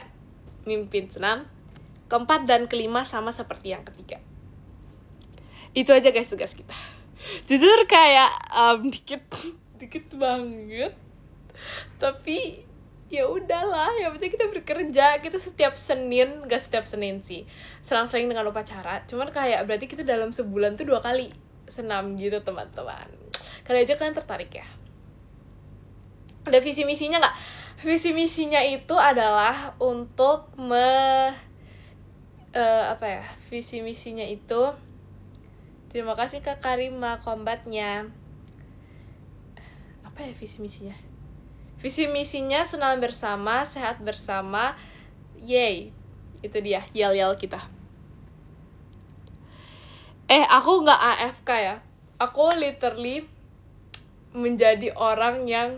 mimpin senam. Keempat dan kelima sama seperti yang ketiga. Itu aja guys tugas kita. Jujur kayak dikit banget. Tapi ya udahlah, yang penting kita bekerja. Kita setiap Senin, gak setiap Senin sih, selang-seling dengan upacara. Cuman kayak berarti kita dalam sebulan tuh 2 kali senam gitu teman-teman. Kali aja kalian tertarik ya. Ada visi misinya nggak? Visi misinya itu adalah untuk visi misinya itu, terima kasih Kak Karima kombatnya. Apa ya visi misinya? Visi misinya senam bersama, sehat bersama, yay. Itu dia, yel-yel kita. Aku nggak AFK ya. Aku literally menjadi orang yang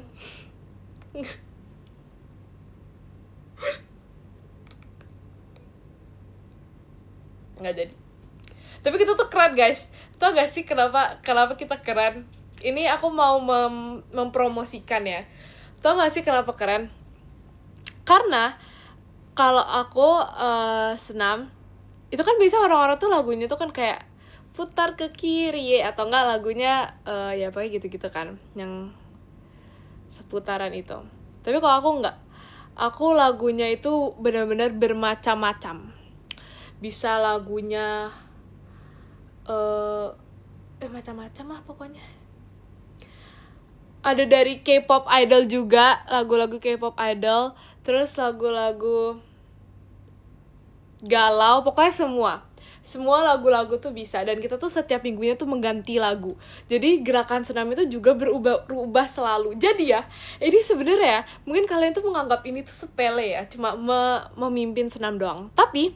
nggak jadi. Tapi kita tuh keren guys. Tau gak sih kenapa kita keren? Ini aku mau mempromosikan ya. Tau gak sih kenapa keren? Karena kalau aku senam, itu kan biasa orang-orang tuh lagunya tuh kan kayak putar ke kiri atau enggak lagunya ya pokoknya gitu-gitu kan, yang seputaran itu. Tapi kalau aku enggak, aku lagunya itu benar-benar bermacam-macam. Bisa lagunya macam-macam lah pokoknya. Ada dari K-pop idol juga, lagu-lagu K-pop idol, terus lagu-lagu galau, pokoknya semua lagu-lagu tuh bisa. Dan kita tuh setiap minggunya tuh mengganti lagu. Jadi gerakan senam itu juga berubah selalu. Jadi ya, ini sebenarnya mungkin kalian tuh menganggap ini tuh sepele ya, cuma memimpin senam doang. Tapi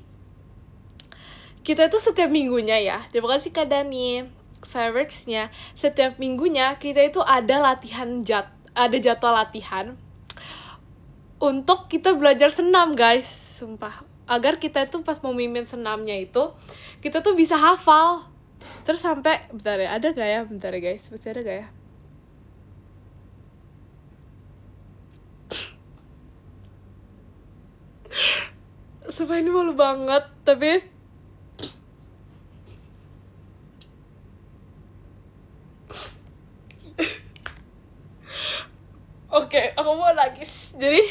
kita tuh setiap minggunya ya, terima kasih Kak Dani fireworksnya, setiap minggunya kita itu ada ada jadwal latihan untuk kita belajar senam guys, sumpah. Agar kita tuh pas mau mimpin senamnya itu, kita tuh bisa hafal. Terus sampai, bentar ya, ada gak ya? Bentar ya guys, masih ada gak ya? Sumpah ini malu banget. Tapi Oke, aku mau nangis. Jadi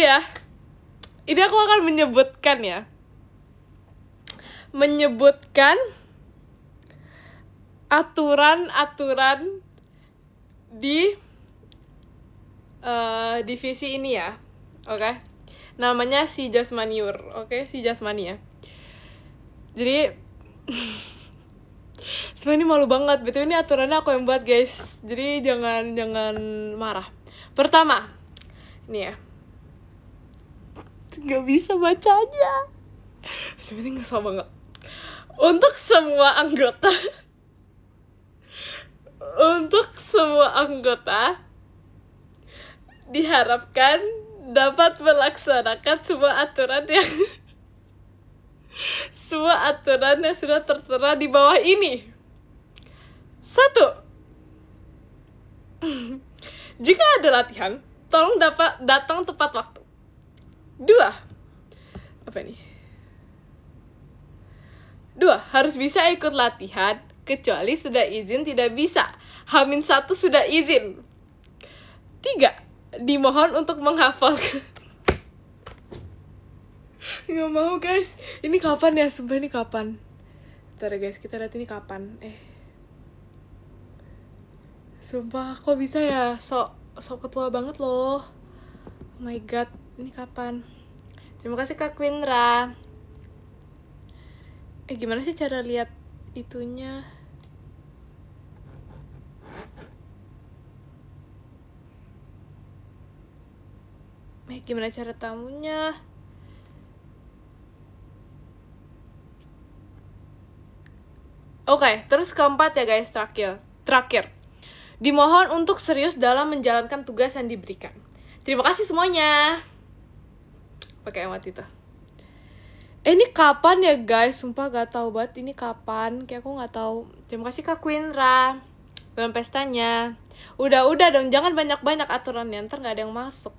ya, ini aku akan menyebutkan aturan-aturan di divisi ini ya. Oke. Namanya si Jasmaniur. Oke, si Jasmani ya. Jadi sebenarnya ini malu banget. Betul, ini aturannya aku yang buat, guys. Jadi jangan marah. Pertama, ini ya. Gak bisa bacanya. Sebenarnya ngesel banget. Untuk semua anggota diharapkan dapat melaksanakan semua aturan yang sudah tertera di bawah ini. 1. Jika ada latihan, tolong datang tepat waktu. 2. Apa ini? 2. Harus bisa ikut latihan, kecuali sudah izin tidak bisa. H-1 sudah izin. 3. Dimohon untuk menghafalkan. Nggak mau, guys. Ini kapan ya? Sumpah ini kapan? Bentar ya, guys, kita lihat ini kapan. Sumpah, kok bisa ya? Sok ketua banget loh. Oh my god, ini kapan? Terima kasih Kak Quindra. Gimana sih cara lihat itunya? Gimana cara tamunya? Oke, terus keempat ya guys, terakhir. Dimohon untuk serius dalam menjalankan tugas yang diberikan. Terima kasih semuanya. Pakai emot itu. Ini kapan ya guys? Sumpah gak tahu banget ini kapan. Kayak aku gak tahu. Terima kasih Kak Quindra. Dalam pestanya. Udah dong, jangan banyak-banyak aturannya. Ntar gak ada yang masuk.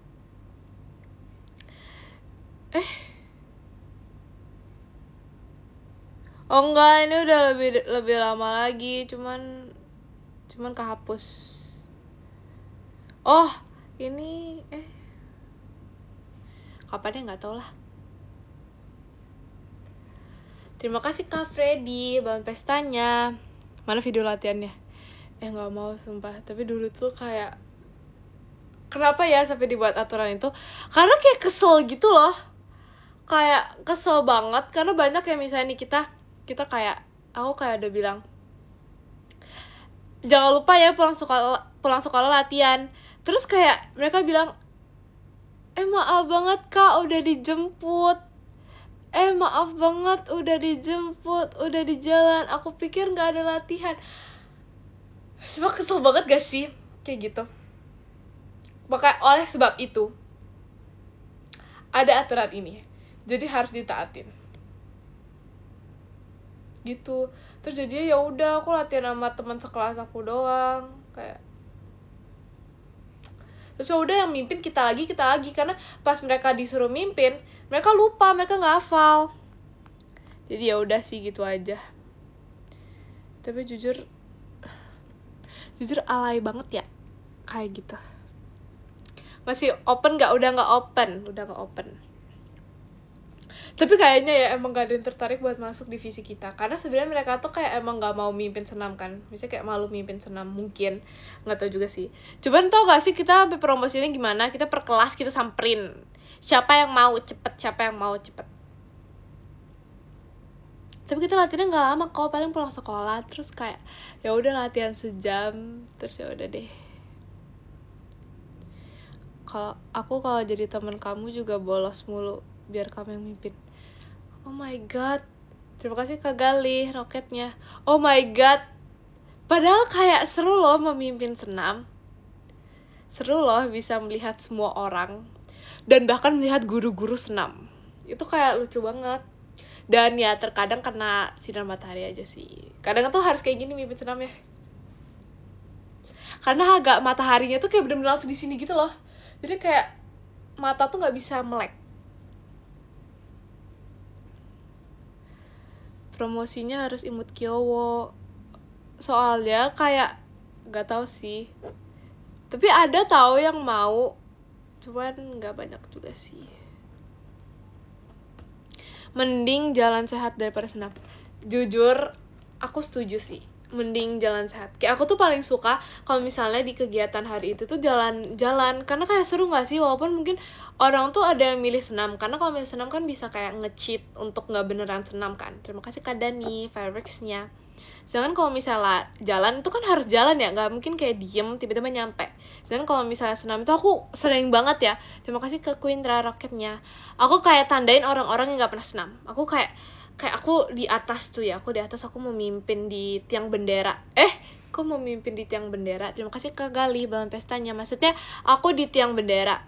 Oh enggak, ini udah lebih lama lagi, cuman kehapus. Oh, ini kapan ya, nggak tau lah. Terima kasih Kak Freddy, bahan pestanya. Mana video latihannya? Nggak mau sumpah. Tapi dulu tuh kayak, kenapa ya sampai dibuat aturan itu? Karena kayak kesel gitu loh. Kayak kesel banget karena banyak yang misalnya nih kita kayak, aku kayak udah bilang, jangan lupa ya pulang sekolah latihan. Terus kayak mereka bilang, maaf banget Kak udah dijemput, maaf banget udah dijemput, udah di jalan, aku pikir gak ada latihan. Semua kesel banget gak sih kayak gitu. Maka oleh sebab itu ada aturan ini, jadi harus ditaatin gitu. Terus jadinya ya udah aku latihan sama teman sekelas aku doang, kayak terus ya udah yang mimpin kita lagi karena pas mereka disuruh mimpin mereka lupa, mereka nggak hafal. Jadi ya udah sih gitu aja. Tapi jujur alay banget ya kayak gitu. Masih open nggak? Udah nggak open. Tapi kayaknya ya emang gak ada yang tertarik buat masuk divisi kita. Karena sebenarnya mereka tuh kayak emang gak mau mimpin senam kan. Misalnya kayak malu mimpin senam mungkin. Gak tahu juga sih. Cuman tau gak sih kita sampai promosinya gimana? Kita per kelas kita samperin. Siapa yang mau cepet. Tapi kita latihannya gak lama kok. Paling pulang sekolah. Terus kayak ya udah latihan sejam. Terus ya udah deh. Kalau jadi teman kamu juga bolos mulu. Biar kamu yang mimpin. Oh my god, terima kasih Kak Galih roketnya. Oh my god, padahal kayak seru loh memimpin senam. Seru loh bisa melihat semua orang. Dan bahkan melihat guru-guru senam. Itu kayak lucu banget. Dan ya terkadang kena sinar matahari aja sih. Kadang tuh harus kayak gini mimpin senam ya. Karena agak mataharinya tuh kayak bener-bener langsung di sini gitu loh. Jadi kayak mata tuh gak bisa melek. promosinya harus imut Kyowo. Soalnya kayak gak tahu sih, tapi ada tahu yang mau, cuman gak banyak juga sih. Mending jalan sehat daripada senam. Jujur aku setuju sih, mending jalan sehat. Kayak aku tuh paling suka kalau misalnya di kegiatan hari itu tuh jalan-jalan, karena kayak seru gak sih? Walaupun mungkin orang tuh ada yang milih senam, karena kalau milih senam kan bisa kayak nge-cheat untuk gak beneran senam kan. Terima kasih Kak Dani fireworks-nya. Sedangkan kalau misalnya jalan itu kan harus jalan ya, gak mungkin kayak diem tiba-tiba nyampe. Sedangkan kalau misalnya senam itu aku sering banget ya. Terima kasih ke Quindra Rocketnya. Aku kayak tandain orang-orang yang gak pernah senam. Aku kayak aku di atas tuh ya, aku di atas, aku memimpin di tiang bendera. Kok memimpin di tiang bendera? Terima kasih ke Gali balon pestanya. Maksudnya aku di tiang bendera,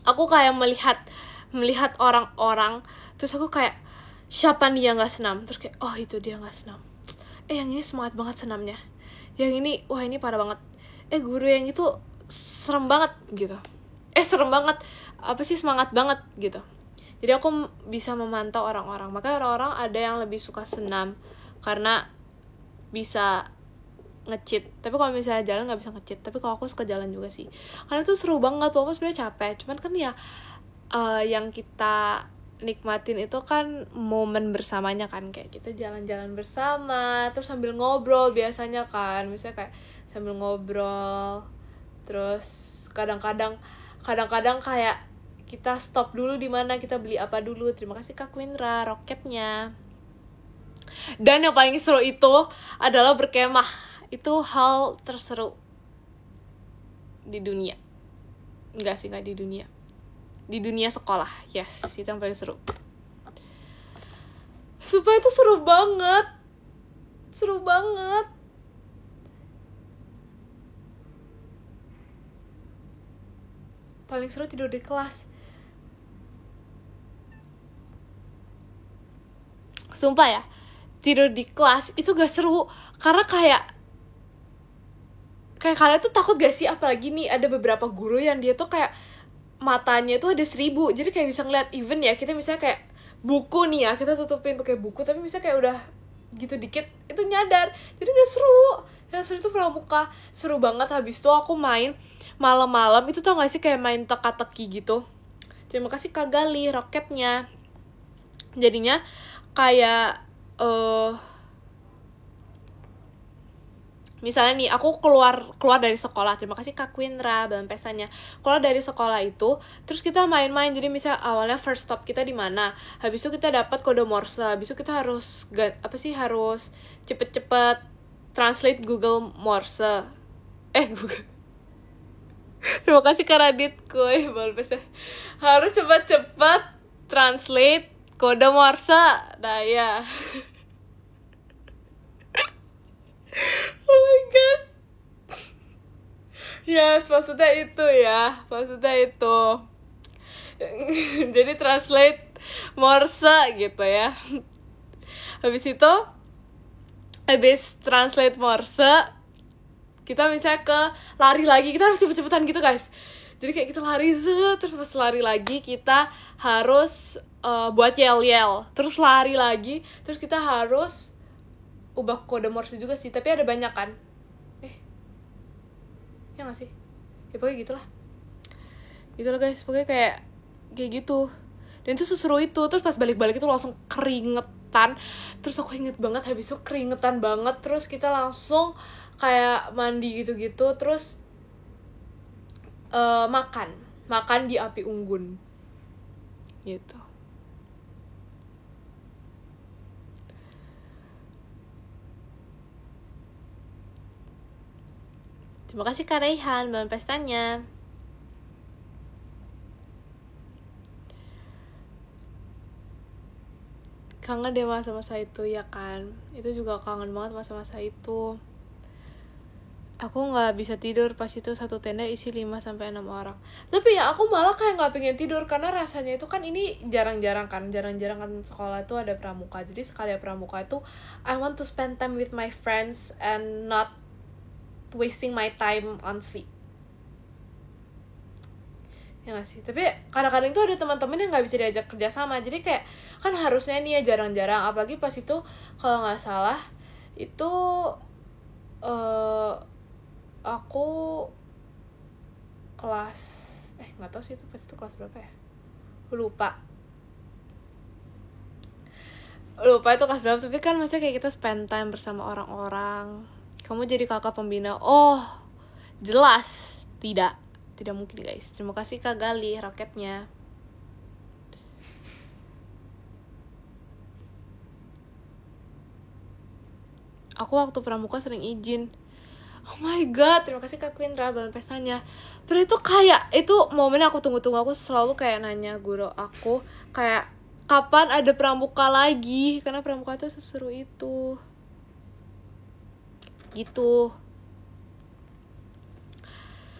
aku kayak melihat orang-orang, terus aku kayak siapa nih yang gak senam, terus kayak oh itu dia gak senam, yang ini semangat banget senamnya, yang ini wah ini parah banget, guru yang itu serem banget gitu, serem banget, apa sih semangat banget gitu. Jadi aku bisa memantau orang-orang. Makanya orang-orang ada yang lebih suka senam karena bisa nge-cheat. Tapi kalau misalnya jalan nggak bisa nge-cheat. Tapi kalau aku suka jalan juga sih, karena itu seru banget. Walaupun sebenarnya capek, cuman kan ya yang kita nikmatin itu kan momen bersamanya kan, kayak kita jalan-jalan bersama terus sambil ngobrol biasanya kan, misalnya kayak sambil ngobrol, terus kadang-kadang kayak kita stop dulu di mana, kita beli apa dulu. Terima kasih Kak Quindra Rocketnya. Dan yang paling seru itu adalah berkemah. Itu hal terseru di dunia. Enggak sih, enggak di dunia. Di dunia sekolah, yes, itu yang paling seru. Sumpah itu seru banget. Seru banget. Paling seru tidur di kelas. Sumpah ya, tidur di kelas itu gak seru. Karena kayak kalian tuh takut gak sih? Apalagi nih ada beberapa guru yang dia tuh kayak matanya tuh ada 1000, jadi kayak bisa ngeliat even ya, kita misalnya kayak buku nih ya, kita tutupin pakai buku, tapi misalnya kayak udah gitu dikit itu nyadar, jadi gak seru. Yang seru itu pramuka, seru banget. Habis itu aku main malam-malam itu, tau gak sih kayak main teka-teki gitu. Terima kasih Kak Gali Rocketnya. Jadinya kayak misalnya nih aku keluar dari sekolah, terima kasih Kak Quindra balon pestanya, keluar dari sekolah itu terus kita main-main. Jadi misalnya awalnya first stop kita di mana, habis itu kita dapat kode Morse, habis itu kita harus harus cepet-cepet translate Google Morse, Google. Terima kasih Kak Raditku, balon pesta, harus cepet-cepet translate kode Morse. Nah ya. Oh my god. Yes, maksudnya itu ya. Maksudnya itu. Jadi translate Morse gitu ya. Habis translate Morse, kita misalnya ke lari lagi. Kita harus cepet-cepetan gitu guys. Jadi kayak kita lari, terus pas lari lagi kita harus buat yel-yel. Terus lari lagi, terus kita harus ubah kode Morse juga sih, tapi ada banyak kan. Ya gak sih? Ya pokoknya gitulah guys, pokoknya kayak gitu. Dan itu seseru itu. Terus pas balik-balik itu langsung keringetan. Terus aku inget banget habis itu keringetan banget. Terus kita langsung kayak mandi gitu-gitu. Terus makan di api unggun gitu. Terima kasih Kak Raihan balon pestanya. Kangen deh masa-masa itu ya kan. Itu juga kangen banget masa-masa itu. Aku gak bisa tidur pas itu satu tenda isi 5-6 orang. Tapi ya aku malah kayak gak pengen tidur, karena rasanya itu kan ini jarang-jarang kan sekolah itu ada pramuka. Jadi sekali pramuka itu I want to spend time with my friends and not wasting my time on sleep. ya nggak sih. Tapi kadang-kadang itu ada teman-teman yang nggak bisa diajak kerja sama, jadi kayak kan harusnya nih ya jarang-jarang, apalagi pas itu kalau nggak salah itu aku kelas nggak tahu sih itu pas itu kelas berapa ya, lupa itu kelas berapa. Tapi kan maksudnya kayak kita spend time bersama orang-orang. Kamu jadi kakak pembina, oh jelas tidak mungkin guys. Terima kasih Kak Gali roketnya. Aku waktu pramuka sering izin. Oh my god, terima kasih Kak Quindra dalam pestanya. Pero itu kayak, itu momen aku tunggu-tunggu. Aku selalu kayak nanya guru aku, kayak kapan ada pramuka lagi, karena pramuka itu seseru itu gitu.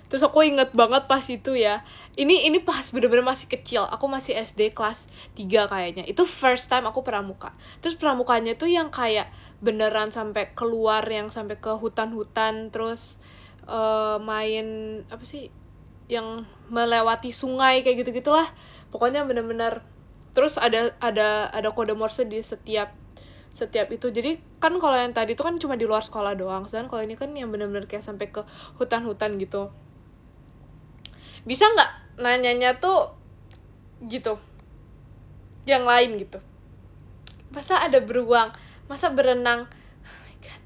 Terus aku inget banget pas itu ya, ini pas bener-bener masih kecil, aku masih SD kelas 3 kayaknya. Itu first time aku pramuka. Terus pramukanya tuh yang kayak beneran sampai keluar, yang sampai ke hutan-hutan, terus main apa sih, yang melewati sungai kayak gitu-gitulah. Pokoknya bener-bener. Terus ada kode Morse di setiap itu. Jadi kan kalau yang tadi itu kan cuma di luar sekolah doang, sedangkan kalau ini kan yang bener-bener kayak sampai ke hutan-hutan gitu. Bisa nggak nanyanya tuh gitu, yang lain gitu? Masa ada beruang, masa berenang? Oh my god.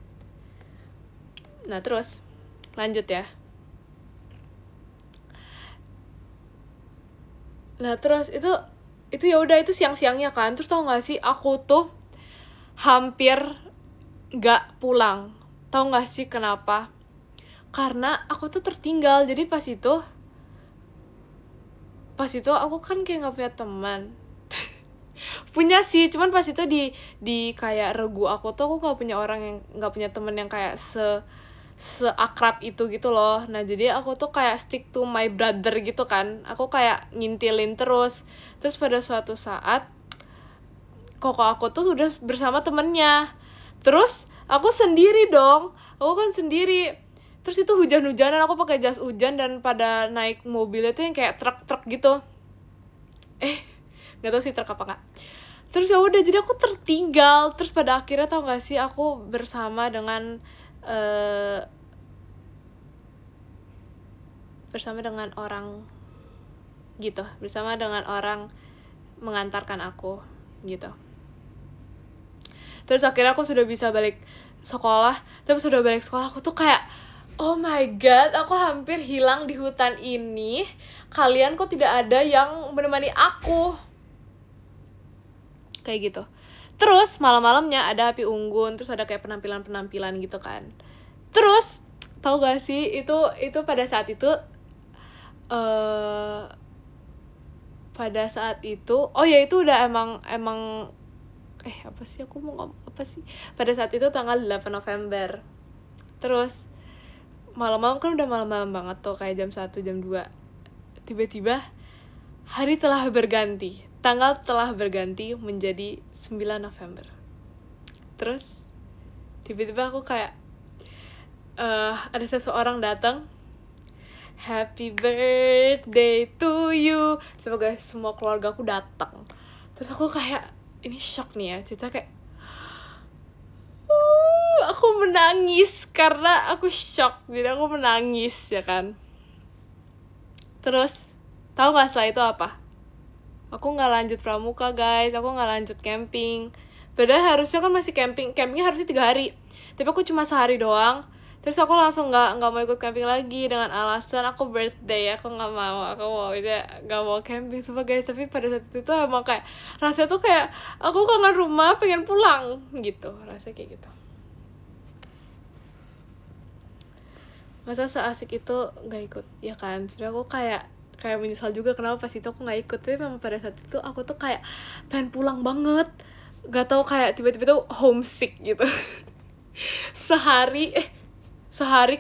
Nah terus lanjut ya. Nah terus itu ya udah, itu siang-siangnya kan. Terus tau nggak sih, aku tuh hampir nggak pulang. Tau nggak sih kenapa? Karena aku tuh tertinggal. Jadi pas itu aku kan kayak nggak punya teman. Punya sih, cuman pas itu di kayak regu aku tuh, aku nggak punya teman yang kayak seakrab itu gitu loh. Nah jadi aku tuh kayak stick to my brother gitu kan. Aku kayak ngintilin terus pada suatu saat koko aku tuh sudah bersama temennya. Terus aku sendiri dong, aku kan sendiri. Terus itu hujan-hujanan, aku pakai jas hujan, dan pada naik mobilnya tuh yang kayak truk gitu. Nggak tahu sih truk apa nggak. Terus ya udah, jadi aku tertinggal. Terus pada akhirnya tau nggak sih, aku bersama dengan orang gitu, bersama dengan orang mengantarkan aku gitu. Terus akhirnya aku sudah bisa balik sekolah. Tapi sudah balik sekolah, aku tuh kayak, oh my god, aku hampir hilang di hutan ini. Kalian kok tidak ada yang menemani aku? Kayak gitu. Terus malam-malamnya ada api unggun, terus ada kayak penampilan gitu kan. Terus tahu gak sih, itu pada saat itu oh ya, itu udah emang apa sih, aku mau ngomong apa sih, pada saat itu tanggal 8 November. Terus malam-malam kan udah malam-malam banget tuh, kayak jam 1, jam 2. Tiba-tiba hari telah berganti, tanggal telah berganti menjadi 9 November. Terus tiba-tiba aku kayak ada seseorang datang, happy birthday to you, semoga semua keluarga aku datang. Terus aku kayak, ini shock nih ya, cerita kayak aku menangis karena aku shock, jadi aku menangis ya kan. Terus tahu nggak setelah itu apa? Aku nggak lanjut pramuka guys, aku nggak lanjut camping. Padahal harusnya kan masih campingnya harusnya 3 hari, tapi aku cuma sehari doang. Terus aku langsung nggak mau ikut camping lagi dengan alasan aku birthday, aku nggak mau, aku mau aja nggak mau camping semua guys. Tapi pada saat itu tuh emang kayak rasanya tuh kayak aku kangen rumah, pengen pulang gitu, rasanya kayak gitu. Masa seasik itu nggak ikut ya kan? Sebenarnya aku kayak menyesal juga kenapa pas itu aku nggak ikut. Tapi memang pada saat itu aku tuh kayak pengen pulang banget, nggak tahu, kayak tiba-tiba tuh homesick gitu. sehari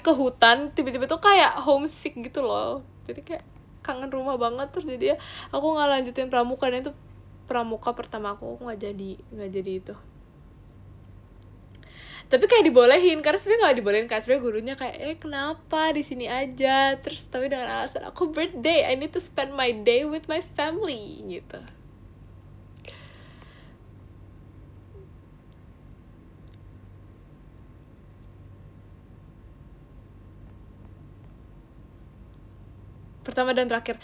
ke hutan, tiba-tiba tuh kayak homesick gitu loh. Jadi kayak kangen rumah banget. Terus jadi aku nggak lanjutin pramuka, dan itu pramuka pertama aku nggak jadi itu. Tapi kayak dibolehin, karena sebenarnya nggak dibolehin, kayak sebenarnya gurunya kayak kenapa di sini aja, terus tapi dengan alasan aku birthday, I need to spend my day with my family gitu. Pertama dan terakhir.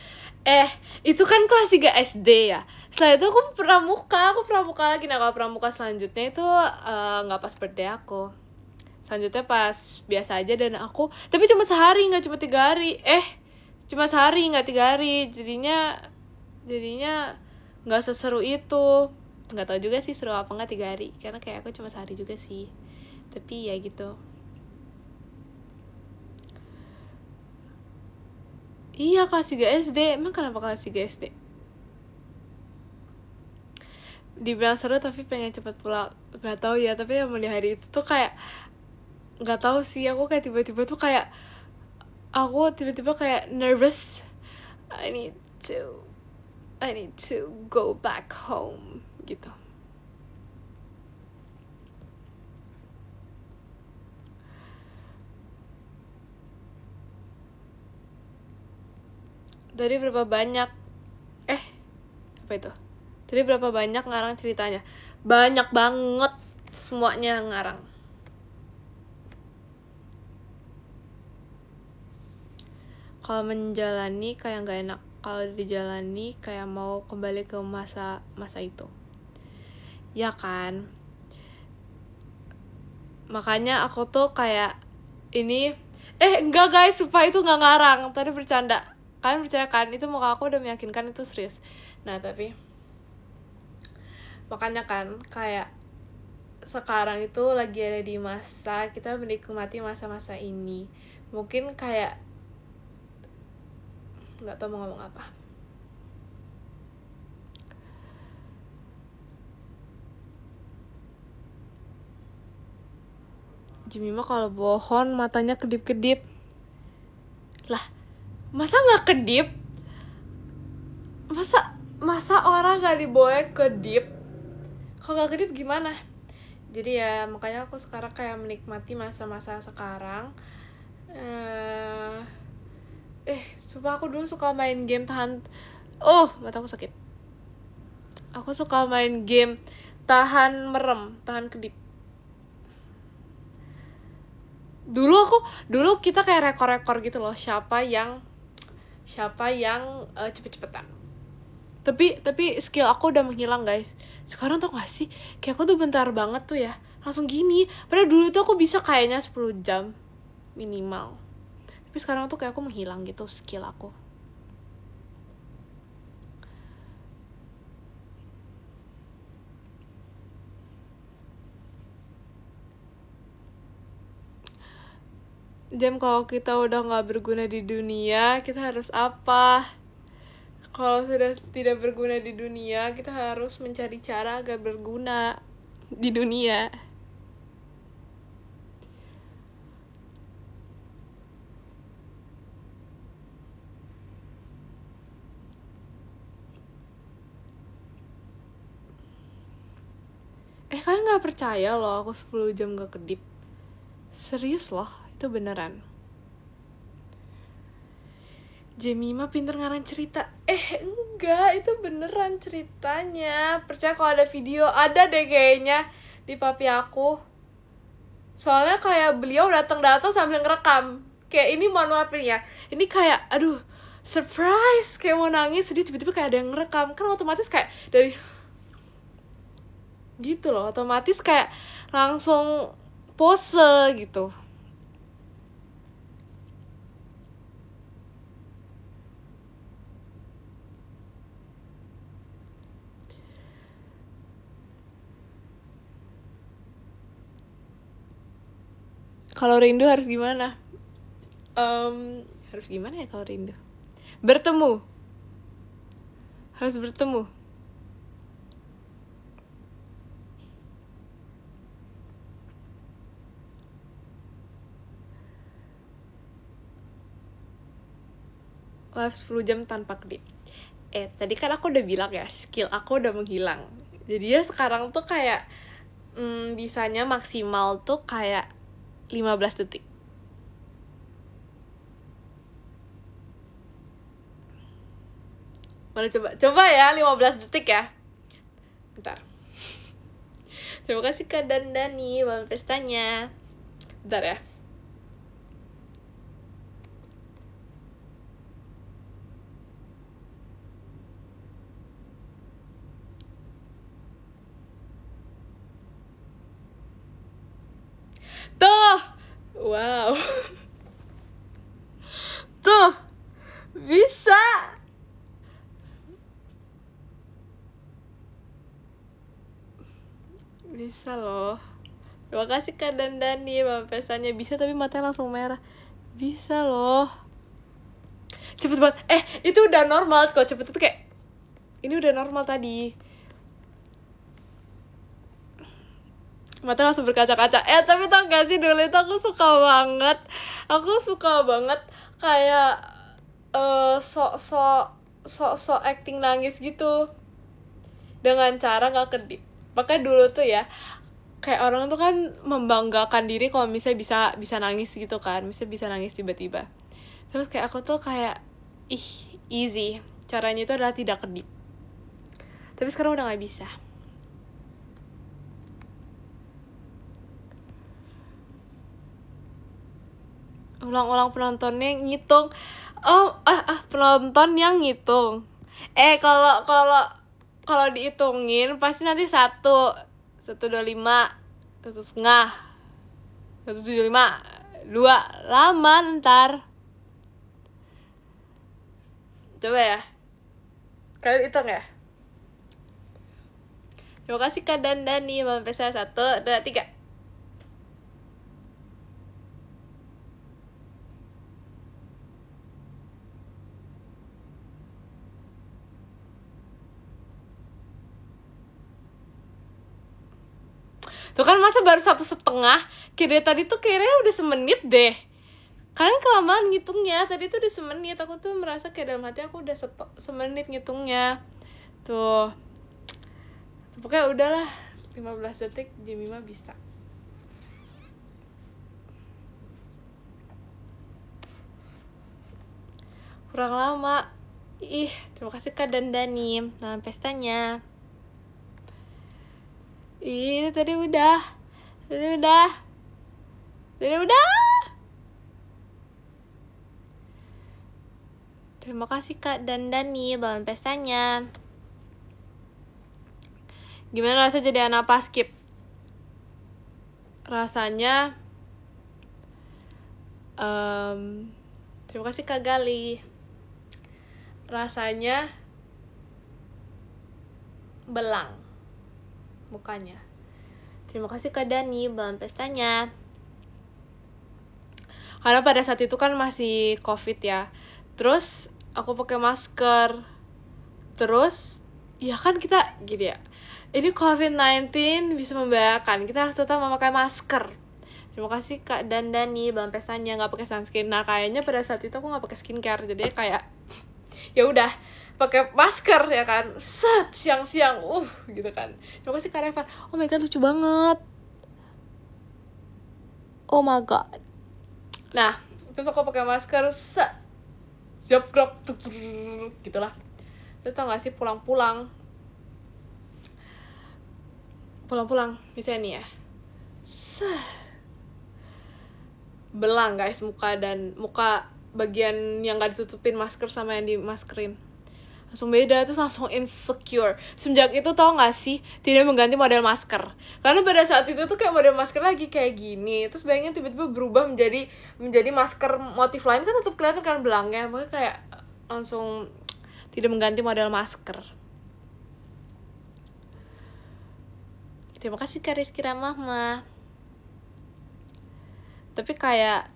Itu kan kelas 3 SD ya. Setelah itu aku pramuka lagi. Nah kalau pramuka selanjutnya itu nggak pas birthday aku. Selanjutnya pas biasa aja, dan aku tapi cuma sehari, nggak cuma 3 hari. Cuma sehari, nggak 3 hari. Jadinya nggak seseru itu. Nggak tahu juga sih seru apa nggak 3 hari, karena kayak aku cuma sehari juga sih. Tapi ya gitu. Iya, kelas 3 SD. Emang kenapa kelas 3 SD? Dibilang seru tapi pengen cepet pulang. Gak tahu ya, tapi yang di hari itu tuh kayak gak tahu sih, aku kayak tiba-tiba tuh kayak aku tiba-tiba kayak nervous. I need to go back home gitu. Dari berapa banyak apa itu? Jadi berapa banyak ngarang ceritanya? Banyak banget, semuanya ngarang. Kalau menjalani kayak nggak enak, kalau dijalani kayak mau kembali ke masa itu. Ya kan? Makanya aku tuh kayak ini enggak guys, supaya itu nggak ngarang, tadi bercanda. Kalian percaya kan? Itu muka aku udah meyakinkan itu serius. Nah tapi makanya kan kayak sekarang itu lagi ada di masa kita menikmati masa-masa ini. Mungkin kayak nggak tahu mau ngomong apa. Jemima kalau bohong matanya kedip-kedip. Lah, masa nggak kedip? Masa orang nggak diboleh kedip? Kalau nggak kedip gimana? Jadi ya makanya aku sekarang kayak menikmati masa-masa sekarang. Sumpah aku dulu suka main game mataku sakit. Aku suka main game tahan merem, tahan kedip. Dulu kita kayak rekor-rekor gitu loh, siapa yang cepet-cepetan. Tapi skill aku udah menghilang guys. Sekarang tau gak sih, kayak aku tuh bentar banget tuh ya langsung gini. Padahal dulu tuh aku bisa kayaknya 10 jam minimal. Tapi sekarang tuh kayak aku menghilang gitu skill aku. Jam, kalau kita udah gak berguna di dunia, kita harus apa? Kalau sudah tidak berguna di dunia, kita harus mencari cara agar berguna di dunia. Kalian gak percaya loh aku 10 jam gak kedip. Serius loh, itu beneran. Jemima pinter ngarang cerita. Enggak, itu beneran ceritanya. Percaya kalau ada video, ada deh kayaknya di papi aku. Soalnya kayak beliau datang sambil ngerekam. Kayak ini manual ya. Ini kayak aduh, surprise, kayak mau nangis, sedih, tiba-tiba kayak ada yang ngerekam. Kan otomatis kayak dari gitu loh, otomatis kayak langsung pose gitu. Kalau rindu harus gimana? Harus gimana ya kalau rindu? Harus bertemu. Live 10 jam tanpa kedip. Tadi kan aku udah bilang ya, skill aku udah menghilang. Jadi ya sekarang tuh kayak bisanya maksimal tuh kayak 15 detik. Mana coba ya 15 detik ya. Bentar. Terima kasih Kak Dandani bangun pestanya. Bentar ya. Tuh. Wow. Tuh. Bisa. Bisa loh. Terima kasih Kak Dandani bangun pestanya. Bisa tapi matanya langsung merah. Bisa loh. Cepet banget. Itu udah normal kok. Cepet itu kayak ini udah normal tadi. Mata langsung berkaca-kaca. Tapi tau gak sih dulu itu aku suka banget kayak sok acting nangis gitu dengan cara gak kedip. Makanya dulu tuh ya kayak orang tuh kan membanggakan diri kalau misalnya bisa nangis gitu kan, misalnya bisa nangis tiba-tiba. Terus kayak aku tuh kayak easy, caranya itu adalah tidak kedip. Tapi sekarang udah gak bisa. Ulang-ulang penontonnya ngitung. Penonton yang ngitung. Kalau dihitungin pasti nanti 125, 1,5, 175, 2, lama ntar. Coba ya. Kalian hitung ya. Terima kasih Kak Dandani sampai saya 1, 2, 3. Tuh kan masa baru 1,5. Kira tadi tuh kayaknya udah semenit deh. Kalian kelamaan ngitungnya. Tadi tuh udah semenit. Aku tuh merasa kayak dalam hati aku udah semenit ngitungnya. Tuh. Pokoknya udahlah 15 detik Jemima bisa. Kurang lama. Terima kasih Kak Dandani nama pestanya. Tadi udah. Terima kasih Kak Dandani bangun pestanya. Gimana rasanya jadi anak paskib? Rasanya terima kasih Kak Gali. Rasanya belang mukanya. Terima kasih Kak Dani bangun pestanya. Karena pada saat itu kan masih COVID ya. Terus aku pakai masker. Terus ya kan kita gini ya. Ini COVID-19 bisa membahayakan. Kita harus tetap memakai masker. Terima kasih Kak Dandani bangun pestanya nggak pakai sunscreen. Nah kayaknya pada saat itu aku nggak pakai skincare. Jadi kayak ya udah pakai masker ya kan, siang-siang gitu kan. Terima kasih Kak Reva. Oh my god lucu banget. Oh my god. Nah terus aku pakai masker siap gerak gitulah. Terus tau gak sih pulang-pulang misalnya nih ya belang guys muka bagian yang gak ditutupin masker sama yang dimaskerin langsung beda, terus langsung insecure. Semenjak itu tau gak sih tidak mengganti model masker, karena pada saat itu tuh kayak model masker lagi kayak gini, terus bayangin tiba-tiba berubah menjadi masker motif lain kan tetap kelihatan kan belangnya, makanya kayak langsung tidak mengganti model masker. Terima kasih Kak Rizky Ramahma. Tapi kayak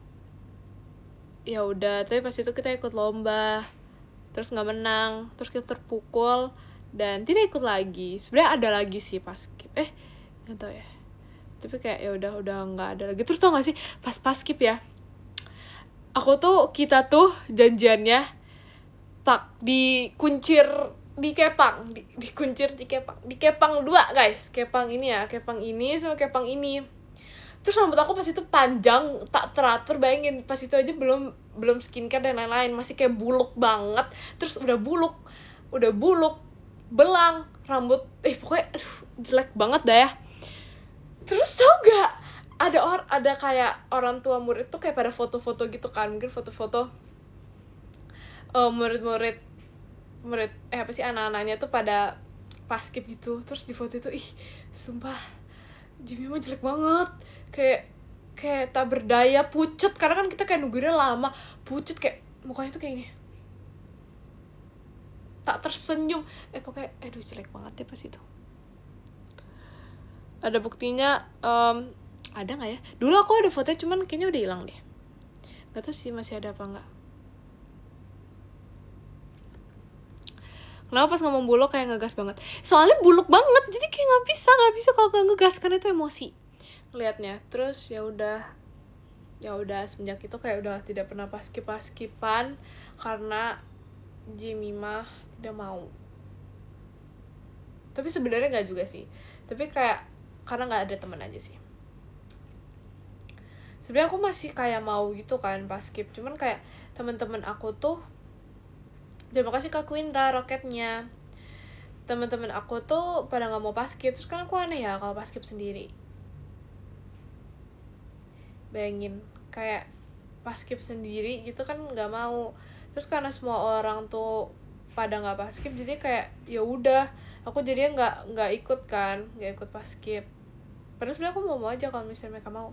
ya udah, tapi pas itu kita ikut lomba terus nggak menang, terus kita terpukul dan tidak ikut lagi. Sebenarnya ada lagi sih paskib, nggak tahu ya, tapi kayak ya udah nggak ada lagi. Terus tau nggak sih pas paskib ya, kita tuh janjiannya dikuncir di Kepang, dikuncir di Kepang 2 guys, Kepang ini ya, Kepang ini sama Kepang ini. Terus rambut aku pas itu panjang, tak teratur, bayangin pas itu aja belum skincare dan lain-lain, masih kayak buluk banget. Terus udah buluk, belang, rambut, pokoknya aduh, jelek banget dah ya. Terus tau gak, ada kayak orang tua murid tuh kayak pada foto-foto gitu kan, mungkin foto-foto murid anak-anaknya tuh pada paskib gitu. Terus di foto itu sumpah Jimmy mah jelek banget, kayak tak berdaya, pucet, karena kan kita kayak nungguinnya lama, pucet, kayak mukanya tuh kayak ini, tak tersenyum, pokoknya aduh jelek banget ya pas itu. Ada buktinya, ada nggak ya? Dulu aku ada fotonya, cuman kayaknya udah hilang deh, nggak tahu sih masih ada apa nggak. Kenapa pas ngomong buluk kayak ngegas banget? Soalnya buluk banget, jadi kayak nggak bisa kalau nggak ngegas, karena itu emosi liatnya. Terus ya udah semenjak itu kayak udah tidak pernah paskipan karena Jemimah tidak mau. Tapi sebenarnya nggak juga sih, tapi kayak karena nggak ada teman aja sih. Sebenarnya aku masih kayak mau gitu kan paskib, cuman kayak teman-teman aku tuh, terima kasih Kak Quindra roketnya, teman-teman aku tuh pada nggak mau paskib. Terus kan aku aneh ya kalau paskib sendiri, bayangin kayak paskib sendiri gitu kan nggak mau. Terus karena semua orang tuh pada nggak paskib, jadi kayak ya udah aku jadinya nggak ikut paskib. Padahal sebenarnya aku mau aja kalau misalnya mereka mau.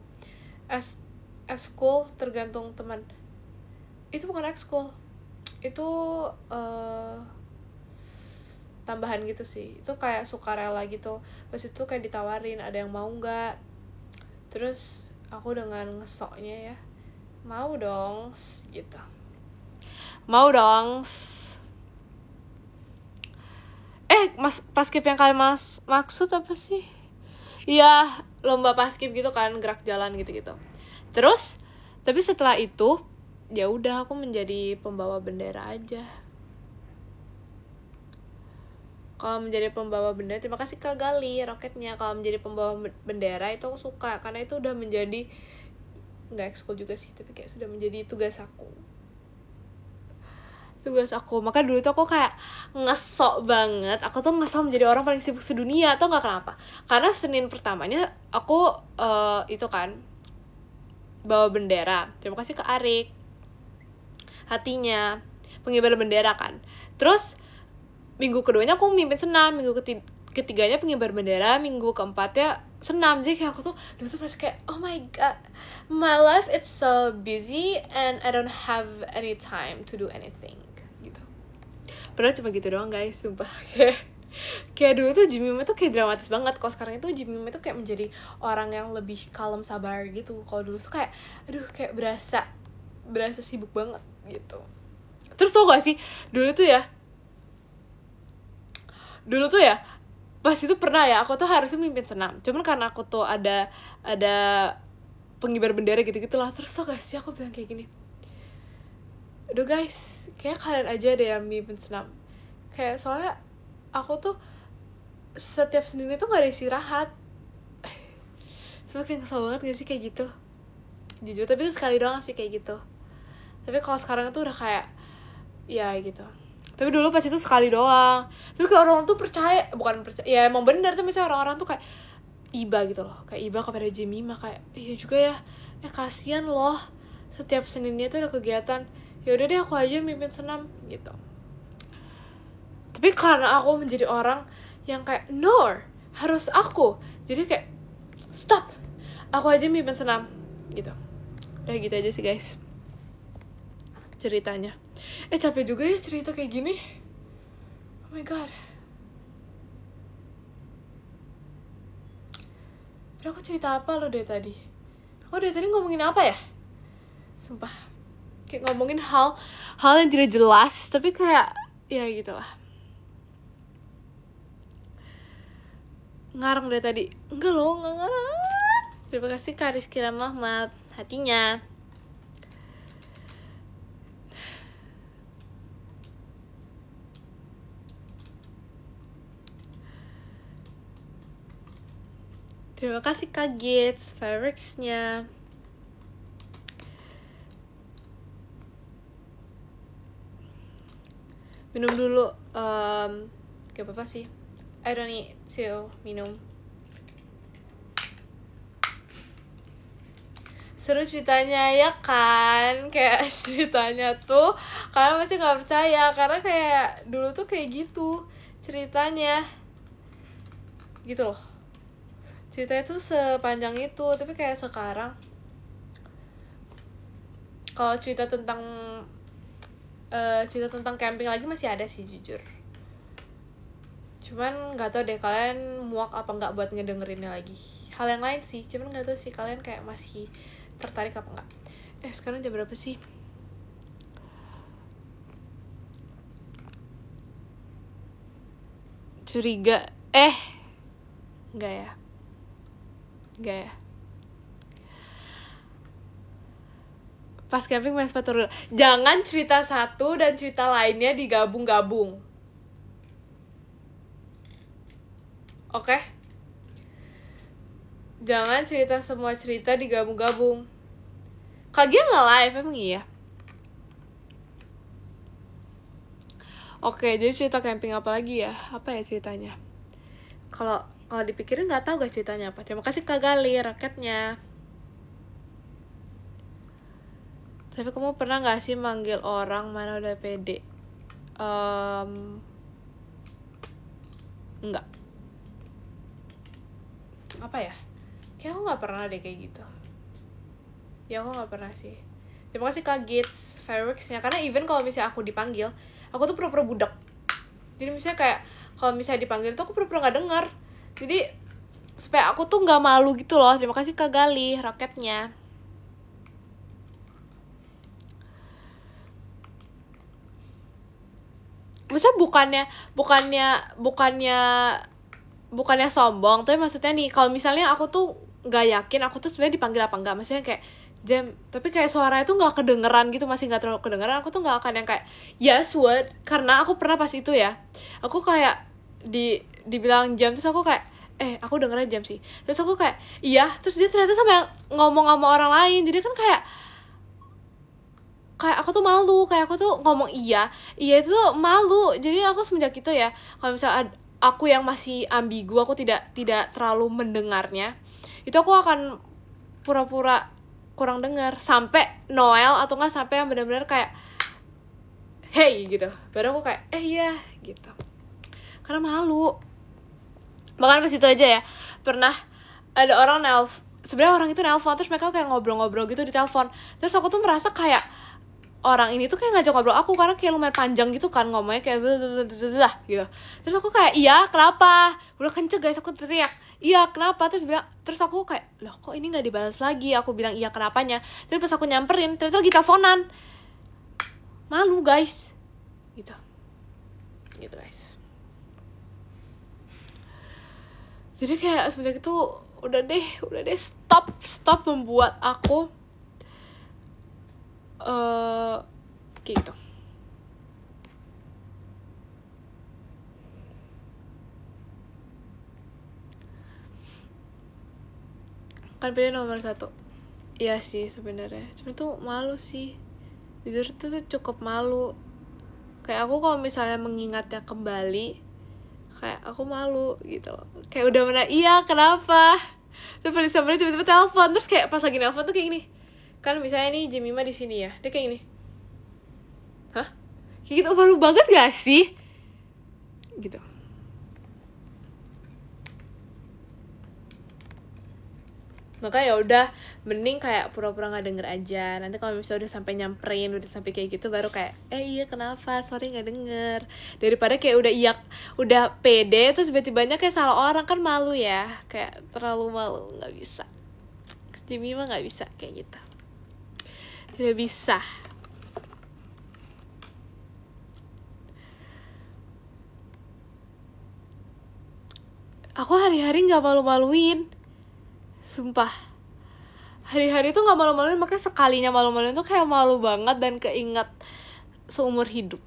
School tergantung teman. Itu bukan ekskul, itu tambahan gitu sih. Itu kayak sukarela gitu. Pas itu kayak ditawarin ada yang mau nggak. Terus aku dengan ngesoknya ya, mau dong gitu. Mau dong. Paskib yang kalian maksud apa sih? Iya, lomba paskib gitu kan, gerak jalan gitu-gitu. Terus, tapi setelah itu ya udah aku menjadi pembawa bendera aja. Kalau menjadi pembawa bendera, terima kasih Kak Gali roketnya. Kalau menjadi pembawa bendera itu aku suka, karena itu udah menjadi, nggak ekskul juga sih, tapi kayak sudah menjadi tugas aku. Maka dulu tuh aku kayak ngesok banget. Aku tuh ngesok menjadi orang paling sibuk sedunia. Tau gak kenapa? Karena Senin pertamanya aku itu kan bawa bendera. Terima kasih ke Arik hatinya, pengibar bendera kan. Terus minggu keduanya aku mimpin senam, minggu ketiganya pengibar bendera, minggu keempatnya senam. Jadi kayak aku tuh dulu tuh merasa kayak oh my god, my life it's so busy and I don't have any time to do anything gitu. Padahal cuma gitu doang guys, sumpah. Kayak dulu tuh Jemimah tuh kayak dramatis banget. Kalau sekarang itu Jemimah tuh kayak menjadi orang yang lebih kalem, sabar gitu. Kalau dulu tuh kayak aduh, kayak berasa sibuk banget gitu. Terus tau gak sih dulu tuh ya pas itu pernah ya aku tuh harusnya mimpin senam, cuman karena aku tuh ada pengibar bendera gitu lah. Terus tau gak sih aku bilang kayak gini, aduh guys, kayak kalian aja deh yang mimpin senam. Kayak soalnya aku tuh setiap Senin itu gak ada istirahat. Soalnya kayak kesel banget gak sih kayak gitu, jujur. Tapi itu sekali doang sih kayak gitu. Tapi kalau sekarang tuh udah kayak ya gitu. Tapi dulu pas itu sekali doang. Terus kayak orang tuh bukan percaya, ya emang bener tuh, misalnya orang-orang tuh kayak iba gitu loh, kayak iba kepada Jemimah, kayak iya juga ya, kasihan loh setiap Seninnya tuh ada kegiatan. Ya udah deh aku aja mimpin senam gitu. Tapi karena aku menjadi orang yang kayak no, harus aku, jadi kayak stop, aku aja mimpin senam gitu. Udah gitu aja sih guys ceritanya. Capek juga ya cerita kayak gini. Oh my god. Pero aku cerita apa lo dari tadi? Aku dari tadi ngomongin apa ya? Sumpah, kayak ngomongin hal yang tidak jelas, tapi kayak ya gitulah. Ngarang dari tadi. Enggak loh, enggak ngarang. Terima kasih Kak Rizky Rahmat hatinya. Terima kasih Kak Gates, fireworks-nya. Minum dulu. Gak apa-apa sih. I don't need to minum. Seru ceritanya ya kan. Kayak ceritanya tuh kalian masih gak percaya. Karena kayak dulu tuh kayak gitu ceritanya. Gitu loh. Ceritanya tuh sepanjang itu. Tapi kayak sekarang kalau cerita tentang camping lagi masih ada sih jujur. Cuman nggak tahu deh kalian muak apa nggak buat ngedengerinnya lagi. Hal yang lain sih, cuman nggak tahu sih kalian kayak masih tertarik apa nggak. Sekarang jam berapa sih? Curiga. Nggak ya. Pas camping main sepatu roda. Jangan cerita satu dan cerita lainnya digabung-gabung. Oke? Jangan cerita semua cerita digabung-gabung. Kalian nggak live emang iya? Oke, jadi cerita camping apa lagi ya? Apa ya ceritanya? Kalau dipikirin nggak tahu gak ceritanya apa. Terima kasih Kak Gali raketnya. Tapi kamu pernah gak sih manggil orang mana udah pede? Enggak. Apa ya? Kayak aku gak pernah deh kayak gitu. Ya aku gak pernah sih. Terima kasih Kak Gates fireworks-nya. Karena even kalau misalnya aku dipanggil, aku tuh pura-pura budak. Jadi misalnya kayak kalau misalnya dipanggil tuh aku pura-pura gak denger. Jadi supaya aku tuh gak malu gitu loh. Terima kasih Kak Gali raketnya. Maksudnya bukannya sombong, tapi maksudnya nih kalau misalnya aku tuh nggak yakin aku tuh sebenarnya dipanggil apa enggak, maksudnya kayak jam tapi kayak suaranya tuh nggak kedengeran gitu, masih nggak terlalu kedengeran, aku tuh nggak akan yang kayak yes what, karena aku pernah pas itu ya aku kayak dibilang jam, terus aku kayak aku dengernya jam sih, terus aku kayak iya, terus dia ternyata sama yang ngomong sama orang lain, jadi kan kayak aku tuh malu, kayak aku tuh ngomong iya itu tuh malu. Jadi aku semenjak itu ya, kalau misalnya aku yang masih ambigu, aku tidak terlalu mendengarnya, itu aku akan pura-pura kurang dengar sampai Noel, atau enggak sampai yang benar-benar kayak hey gitu, baru aku kayak iya gitu, karena malu. Bahkan pas itu aja ya, pernah ada orang sebenarnya orang itu nelpon, terus mereka kayak ngobrol-ngobrol gitu di telepon, terus aku tuh merasa kayak orang ini tuh kayak ngajak ngobrol aku, karena kayak lumayan panjang gitu kan ngomongnya, kayak lah gitu. Terus aku kayak iya kenapa, udah kenceng guys, aku teriak iya kenapa, terus aku kayak loh kok ini nggak dibalas lagi, aku bilang iya kenapanya, terus pas aku nyamperin ternyata lagi teleponan, malu guys gitu guys. Jadi kayak semenjak itu udah deh stop membuat aku kayak gitu. Kan pilih nomor 1. Iya sih sebenarnya, cuma tuh malu sih, jujur tuh cukup malu. Kayak aku kalau misalnya mengingatnya kembali, kayak aku malu gitu, kayak udah mana iya kenapa, terus pada sampai tiba-tiba telepon, terus kayak pas lagi nelfon tuh kayak gini kan, misalnya nih Jemima di sini ya, dia kayak gini, hah, kayak gitu, malu banget gak sih gitu. Makanya ya udah mending kayak pura-pura nggak denger aja. Nanti kalau misalnya udah sampai nyamperin, udah sampai kayak gitu, baru kayak iya kenapa, sorry nggak denger, daripada kayak udah pede terus tiba-tibanya kayak salah orang, kan malu ya, kayak terlalu malu. Nggak bisa, Jimmy mah nggak bisa kayak gitu, tidak bisa. Aku hari-hari nggak malu-maluin, sumpah. Hari-hari tuh nggak malu-maluin, makanya sekalinya malu-maluin tuh kayak malu banget dan keinget seumur hidup.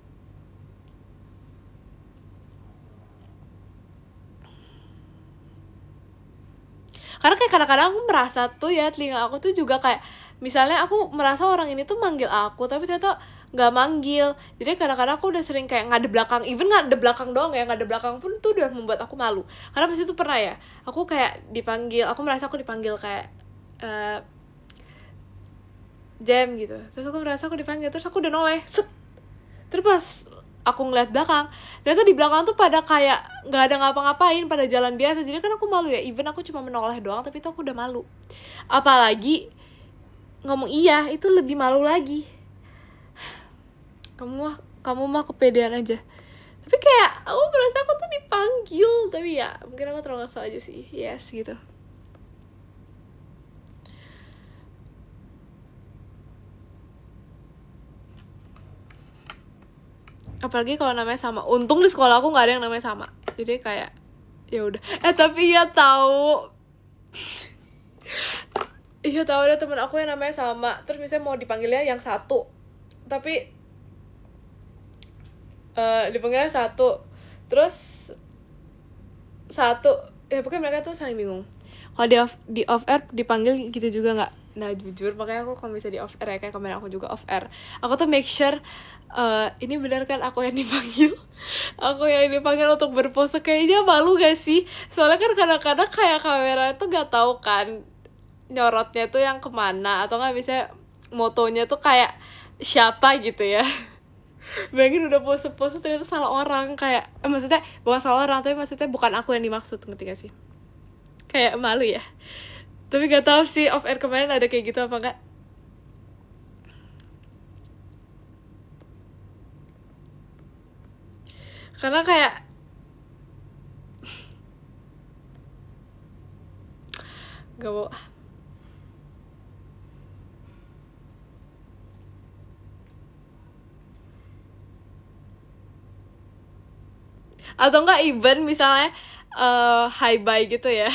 Karena kayak kadang-kadang aku merasa tuh ya, telinga aku tuh juga kayak misalnya aku merasa orang ini tuh manggil aku tapi ternyata nggak manggil. Jadi kadang-kadang aku udah sering kayak ngadep belakang, even ngadep belakang doang ya, ngadep belakang pun tuh udah membuat aku malu. Karena pas itu pernah ya, aku kayak dipanggil, aku merasa aku dipanggil kayak jam gitu. Terus aku merasa aku dipanggil, terus aku udah noleh, set. Terus pas aku ngeliat belakang, ternyata di belakang tuh pada kayak nggak ada ngapa-ngapain, pada jalan biasa. Jadi kan aku malu ya, even aku cuma menoleh doang tapi itu aku udah malu. Apalagi ngomong iya, itu lebih malu lagi. Kamu mah kepedean aja. Tapi kayak aku merasa aku tuh dipanggil, tapi ya mungkin aku terlalu ngasal aja sih. Yes gitu. Apalagi kalau namanya sama. Untung di sekolah aku nggak ada yang namanya sama. Jadi kayak ya udah. Tapi ya tahu. Iya tahu ada temen aku yang namanya sama. Terus misalnya mau dipanggilnya yang satu, tapi dipanggilnya satu, terus satu. Ya pokoknya mereka tuh saling bingung. Kalau di off air dipanggil gitu juga nggak. Nah jujur makanya aku kalau bisa di off air ya, kayak kemarin aku juga off air, aku tuh make sure ini benar kan aku yang dipanggil. Aku yang dipanggil untuk berpose. Kayaknya malu gak sih? Soalnya kan kadang-kadang kayak kamera itu gak tahu kan nyorotnya tuh yang kemana, atau nggak bisa motonya tuh kayak siapa gitu ya. Bayangin udah pose-pose ternyata salah orang, kayak maksudnya bukan salah orang, tapi maksudnya bukan aku yang dimaksud, ngerti gak sih? Kayak malu ya. Tapi gak tahu sih off air kemarin ada kayak gitu apa enggak. Karena kayak gak mau. Atau enggak even misalnya hi bye gitu ya.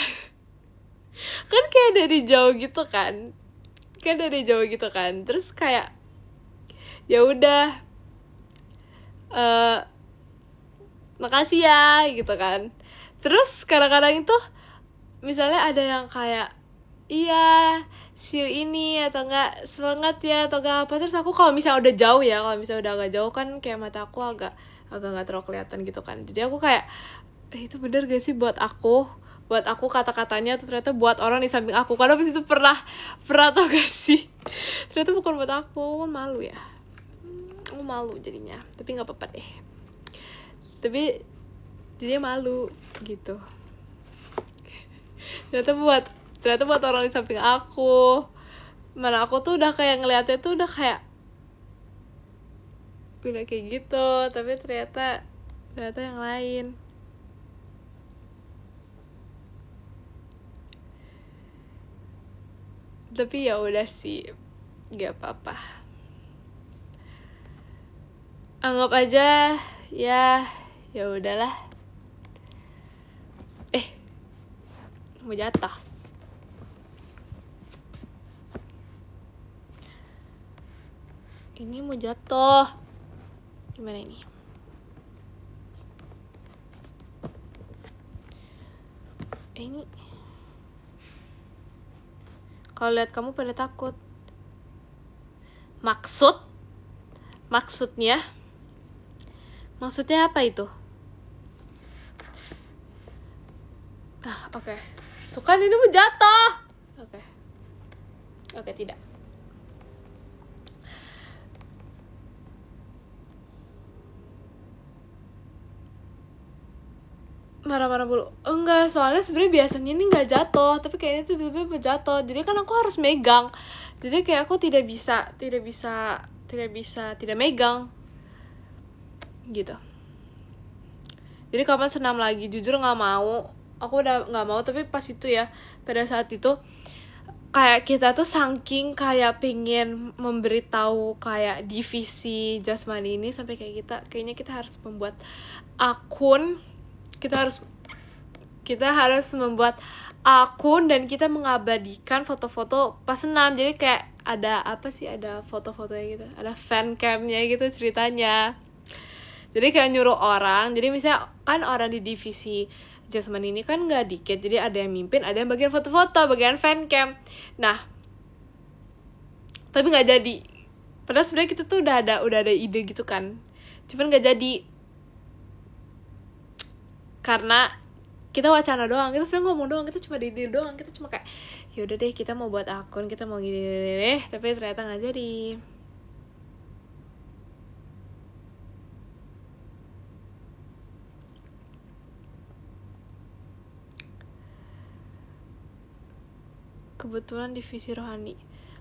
Kan kayak dari jauh gitu kan. Terus kayak ya udah makasih ya gitu kan. Terus kadang-kadang itu misalnya ada yang kayak iya see you ini, atau enggak semangat ya, atau enggak apa. Terus aku kalau misalnya udah jauh ya, kalau misalnya udah agak jauh kan kayak mata aku agak nggak terlalu kelihatan gitu kan. Jadi aku kayak itu bener gak sih buat aku kata-katanya tuh ternyata buat orang di samping aku. Karena abis itu pernah tau gak sih, ternyata bukan buat aku. Malu ya, aku malu jadinya. Tapi nggak apa-apa deh, tapi jadinya malu gitu. ternyata buat orang di samping aku. Mana aku tuh udah kayak ngeliatnya tuh udah kayak gitu, tapi ternyata yang lain. Tapi ya udah sih, gak apa-apa. Anggap aja ya udahlah. Mau jatuh. Ini mau jatuh. Gimana ini? Ini kalau lihat kamu pada takut. Maksudnya apa itu? Oke. Tuh kan ini mau jatuh. Oke, tidak. Marah-marah mulu. Enggak, soalnya sebenarnya biasanya ini nggak jatuh, tapi kayaknya tuh tiba-tiba jatuh. Jadi kan aku harus megang. Jadi kayak aku tidak bisa tidak megang. Gitu. Jadi kapan senam lagi? Jujur nggak mau. Aku udah nggak mau, tapi pas itu ya, pada saat itu kayak kita tuh saking kayak pengen memberitahu kayak divisi jasmani ini sampai kayak kayaknya kita harus membuat akun. Kita harus membuat akun dan kita mengabadikan foto-foto pas senam. Jadi kayak ada foto-fotonya gitu, ada fan camnya gitu ceritanya. Jadi kayak nyuruh orang, jadi misalnya kan orang di divisi Jasmine ini kan nggak dikit, jadi ada yang mimpin, ada yang bagian foto-foto, bagian fancam. Nah, tapi nggak jadi. Padahal sebenarnya kita tuh udah ada ide gitu kan, cuman nggak jadi karena kita wacana doang, kita sebenarnya ngomong doang, kita cuma ide doang, kita cuma kayak yaudah deh kita mau buat akun, kita mau gini deh, tapi ternyata nggak jadi. Kebetulan divisi rohani.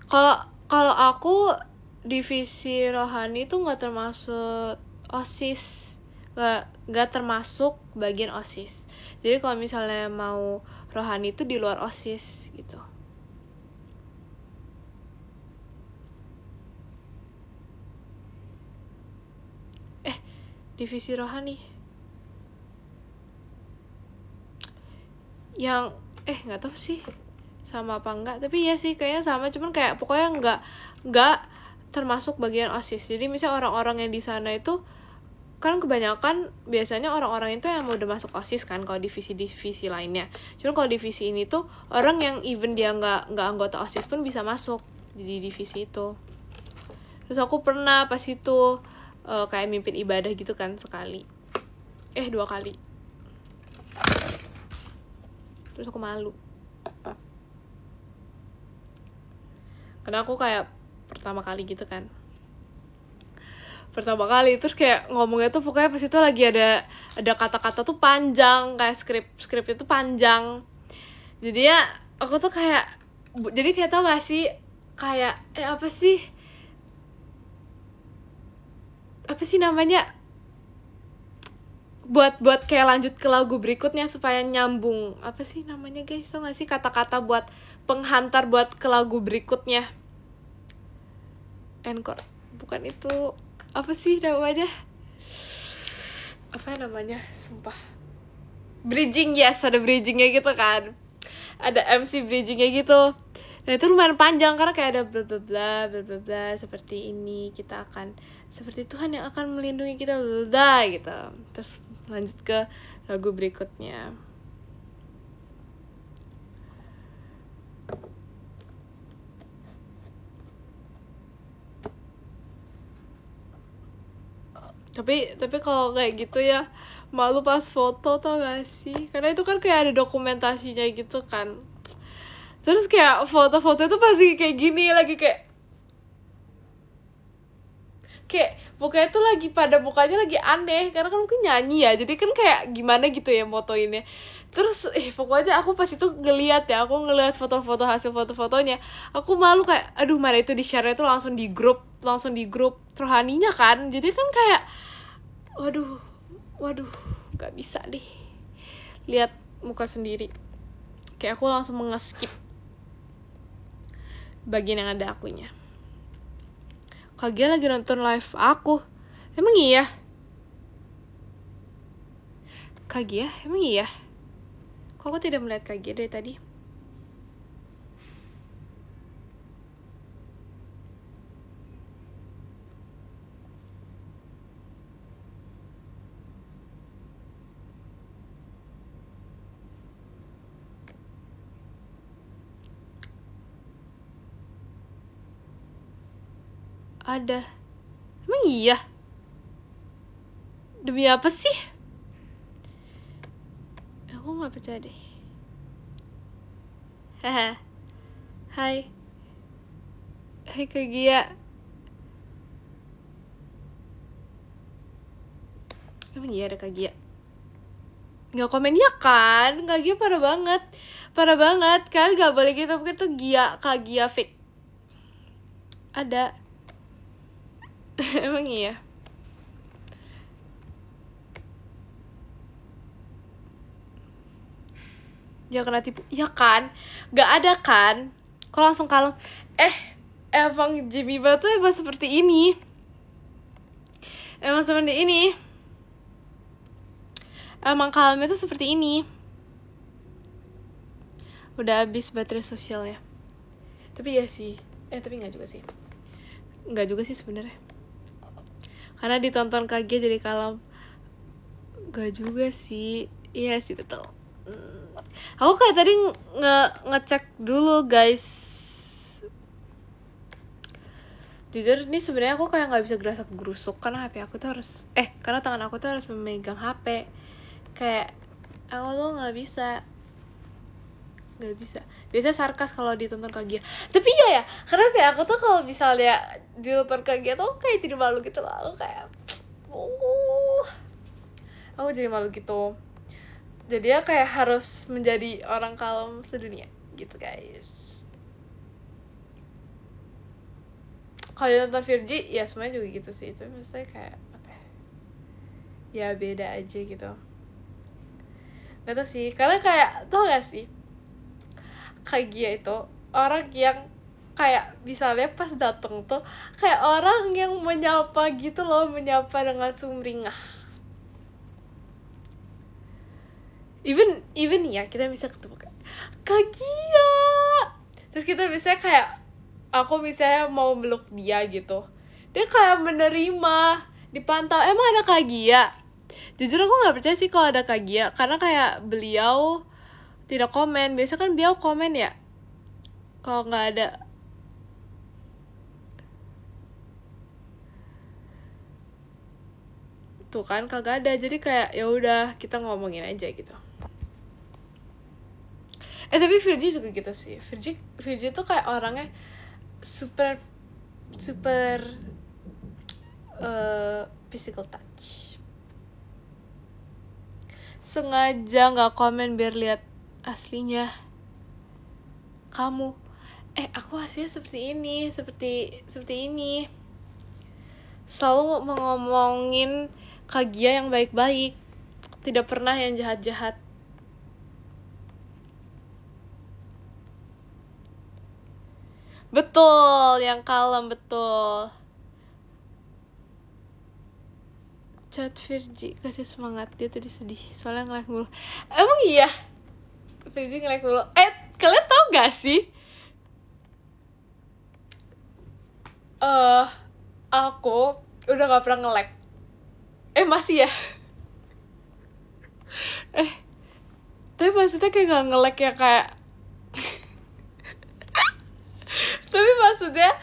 Kalau aku divisi rohani tuh nggak termasuk OSIS, nggak termasuk bagian OSIS. Jadi kalau misalnya mau rohani itu di luar OSIS gitu. Divisi rohani yang nggak tahu sih sama apa enggak, tapi ya sih kayaknya sama, cuman kayak pokoknya enggak termasuk bagian OSIS. Jadi misalnya orang-orang yang di sana itu kan kebanyakan biasanya orang-orang itu yang udah masuk OSIS kan kalau divisi-divisi lainnya. Cuman kalau divisi ini tuh orang yang even dia nggak anggota OSIS pun bisa masuk di divisi itu. Terus aku pernah pas itu kayak mimpin ibadah gitu kan sekali, 2 kali. Terus aku malu karena aku kayak pertama kali gitu kan, terus kayak ngomongnya tuh pokoknya pas itu lagi ada kata-kata tuh panjang, kayak skrip itu panjang. Jadi ya aku tuh kayak tau gak sih kayak apa sih namanya, buat kayak lanjut ke lagu berikutnya supaya nyambung. Apa sih namanya guys, tau gak sih kata-kata buat penghantar buat ke lagu berikutnya? Encore, bukan itu. Apa sih namanya? Apa namanya? Sumpah. Bridging, yes, ada bridgingnya gitu kan. Ada MC bridgingnya gitu. Nah itu lumayan panjang karena kayak ada bla bla bla bla bla bla, seperti ini kita akan, seperti Tuhan yang akan melindungi kita bla bla gitu. Terus lanjut ke lagu berikutnya. Tapi kalau kayak gitu ya malu pas foto, tau gak sih? Karena itu kan kayak ada dokumentasinya gitu kan. Terus kayak foto-foto itu pasti kayak gini, lagi kayak pokoknya tuh lagi pada mukanya lagi aneh karena kan mungkin nyanyi ya, jadi kan kayak gimana gitu ya motoinnya. Terus pokoknya aku pas itu ngeliat foto-foto, hasil foto-fotonya, aku malu kayak aduh mana itu di share itu langsung di grup rohaninya kan. Jadi kan kayak waduh gak bisa deh lihat muka sendiri, kayak aku langsung mengeskip bagian yang ada akunya. Kagia lagi nonton live aku. Emang iya? Kagia? Emang iya? Kok aku tidak melihat Kagia dari tadi? Ada. Emang iya? Demi apa sih? Aku gak percaya deh. Haha. Hai Kak Gia. Emang iya ada Kak Gia? Gak komen ya kan? Kak Gia parah banget. Kalian gak boleh gitu, mungkin tuh Kak Gia fake. Ada. Emang iya? Ya kena tipu. Ya kan? Gak ada kan? Kok langsung kalem? Emang Jemima tuh emang seperti ini. Emang kalemnya tuh seperti ini. Udah habis baterai sosialnya. Tapi ya sih. Tapi gak juga sih. Gak juga sih sebenarnya. Karena ditonton Kak Gia jadi kalem. Gak juga sih. Iya sih betul. Aku kayak tadi ngecek dulu guys. Jujur ini sebenarnya aku kayak nggak bisa gerasak gerusuk karena HP aku tuh harus karena tangan aku tuh harus memegang HP. Kayak aku tuh nggak bisa. Biasanya sarkas kalau ditonton Kagia. Tapi ya karena kayak aku tuh kalau misalnya ditonton Kagia tuh kayak jadi malu gitu loh. Aku jadi malu gitu. Jadi ya kayak harus menjadi orang kalem sedunia gitu guys. Kalau nonton Virgi ya semuanya juga gitu sih. Itu maksudnya kayak apa ya beda aja gitu. Gak tau sih, karena kayak tau gak sih, Kagia itu orang yang kayak misalnya pas dateng tuh kayak orang yang menyapa gitu loh, menyapa dengan sumringah. Even ya kita bisa ketemu kayak Kagia, terus kita bisa kayak aku misalnya mau meluk dia gitu, dia kayak menerima, dipantau, emang ada Kagia. Jujur aku nggak percaya sih kalau ada Kagia, karena kayak beliau tidak komen. Biasa kan beliau komen ya kalau nggak ada. Tuh kan kagak ada, jadi kayak ya udah kita ngomongin aja gitu. Tapi Virgi juga gitu sih. Virgi tuh kayak orangnya super physical touch. Sengaja nggak komen biar lihat aslinya kamu. Aku aslinya seperti ini. Selalu ngomongin Kagia yang baik-baik, tidak pernah yang jahat-jahat. Betul, yang kalem, betul. Chat Virgi, kasih semangat. Dia tadi sedih, soalnya nge-like mulu. Emang iya? Virgi nge-like mulu. Kalian tau gak sih? Aku udah gak pernah nge-like. Masih ya? Tapi maksudnya kayak gak nge-like ya kayak tapi maksudnya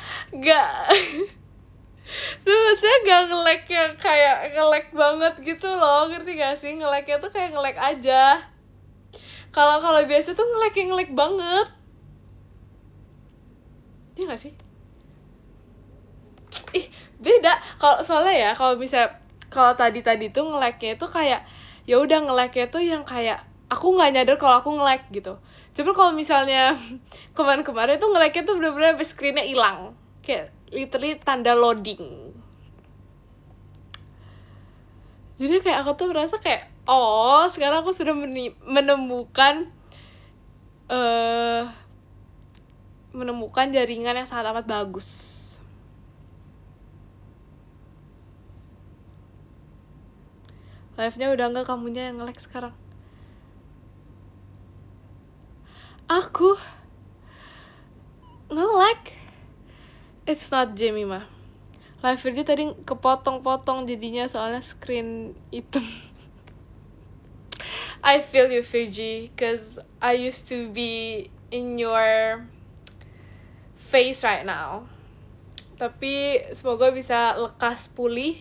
gak nge-like yang kayak nge-like banget gitu loh, ngerti gak sih? Nge-like-nya tuh kayak nge-like aja. Kalau biasa tuh nge-like banget. Iya gak sih? Beda. Kalau soalnya ya, kalau tadi tuh nge-like-nya tuh kayak ya udah, nge-like-nya tuh yang kayak aku nggak nyadar kalau aku nge-like gitu. Cuma kalau misalnya kemarin tuh nge-like-nya tuh bener-bener sampai screen-nya hilang, kayak literally tanda loading. Jadi kayak aku tuh merasa kayak sekarang aku sudah menemukan jaringan yang sangat amat bagus. Live-nya udah enggak, kamunya yang nge-like sekarang. Aku nge-like. It's not Jemima. Live Virgi tadi kepotong-potong jadinya soalnya screen hitam. I feel you Virgi, cause I used to be in your face right now. Tapi semoga bisa lekas pulih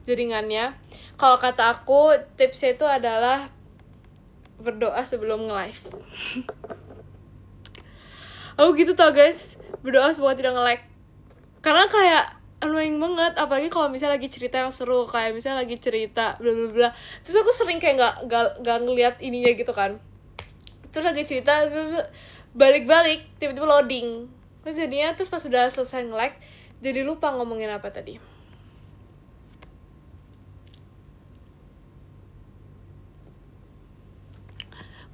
jaringannya. Kalau kata aku, tipsnya itu adalah berdoa sebelum nge-live. Gitu tau guys, berdoa semoga tidak nge-like. Karena kayak annoying banget, apalagi kalau misalnya lagi cerita yang seru, kayak misalnya lagi cerita bla bla bla, terus aku sering kayak nggak ngeliat ininya gitu kan. Terus lagi cerita balik tiba-tiba loading, terus jadinya pas sudah selesai nge-like jadi lupa ngomongin apa tadi.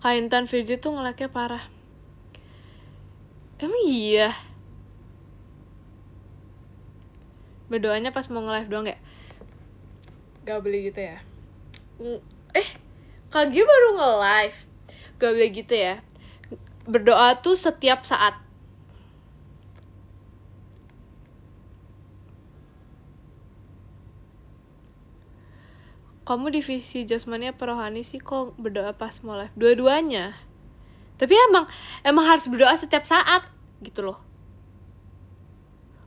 Kaintan Virgi tuh nge-like-nya parah. Emang iya? Berdoanya pas mau nge-live doang gak? Gak boleh gitu ya? Kagia baru nge-live. Gak boleh gitu ya? Berdoa tuh setiap saat. kamu divisi jasmani apa rohani sih, kok berdoa pas mau live? Dua-duanya. Tapi emang harus berdoa setiap saat gitu loh.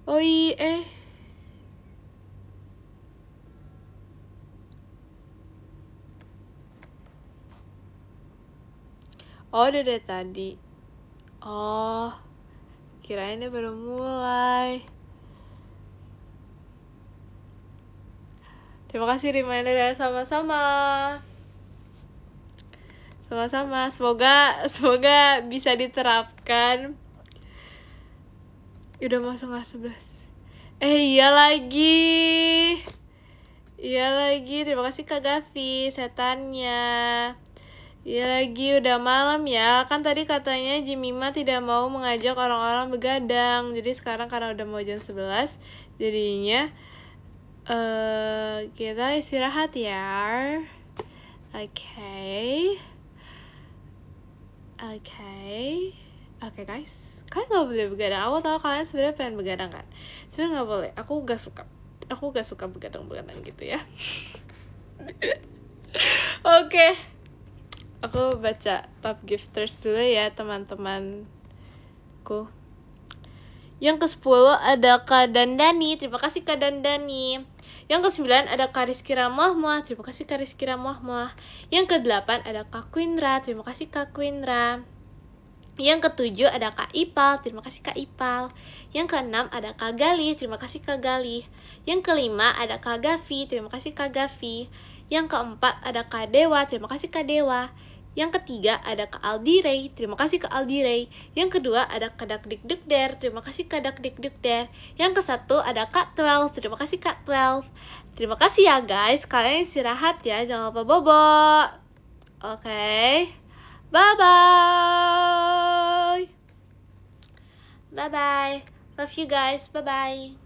Oh iya, oh udah dari tadi. Oh, kirain dia baru mulai. Terima kasih reminder ya, sama-sama. Sama-sama, semoga bisa diterapkan. Udah masuk nggak 11? Iya lagi. Terima kasih Kak Gavi, setannya. Iya lagi, udah malam ya. Kan tadi katanya Jimima tidak mau mengajak orang-orang begadang. Jadi sekarang karena udah mau jam 11, jadinya kita istirahat ya. Oke guys, kalian nggak boleh begadang. Aku tahu kalian sebenarnya pengen begadang kan. Sebenarnya nggak boleh. Aku gak suka begadang gitu ya. Oke. Aku baca top gifters dulu ya teman-temanku. Yang ke-10 ada Kak Dandani. Terima kasih Kak Dandani. Yang ke-9 ada Kak Rizky Ramohmoh. Terima kasih Kak Rizky Ramohmoh. Yang ke-8 ada Kak Quindra. Terima kasih Kak Quindra. Yang ke-7 ada Kak Ipal. Terima kasih Kak Ipal. Yang ke-6 ada Kak Gali. Terima kasih Kak Gali. Yang ke-5 ada Kak Gavi. Terima kasih Kak Gavi. Yang ke-4 ada Kak Dewa. Terima kasih Kak Dewa. Yang ketiga ada Kak Aldirey. Terima kasih Kak Aldirey. Yang kedua ada Kak Dakdikdukder. Terima kasih Kak Dakdikdukder. Yang ke-1 ada Kak 12. Terima kasih Kak 12. Terima kasih ya guys. Kalian istirahat ya. Jangan lupa bobo. Oke. Bye bye. Love you guys. Bye bye.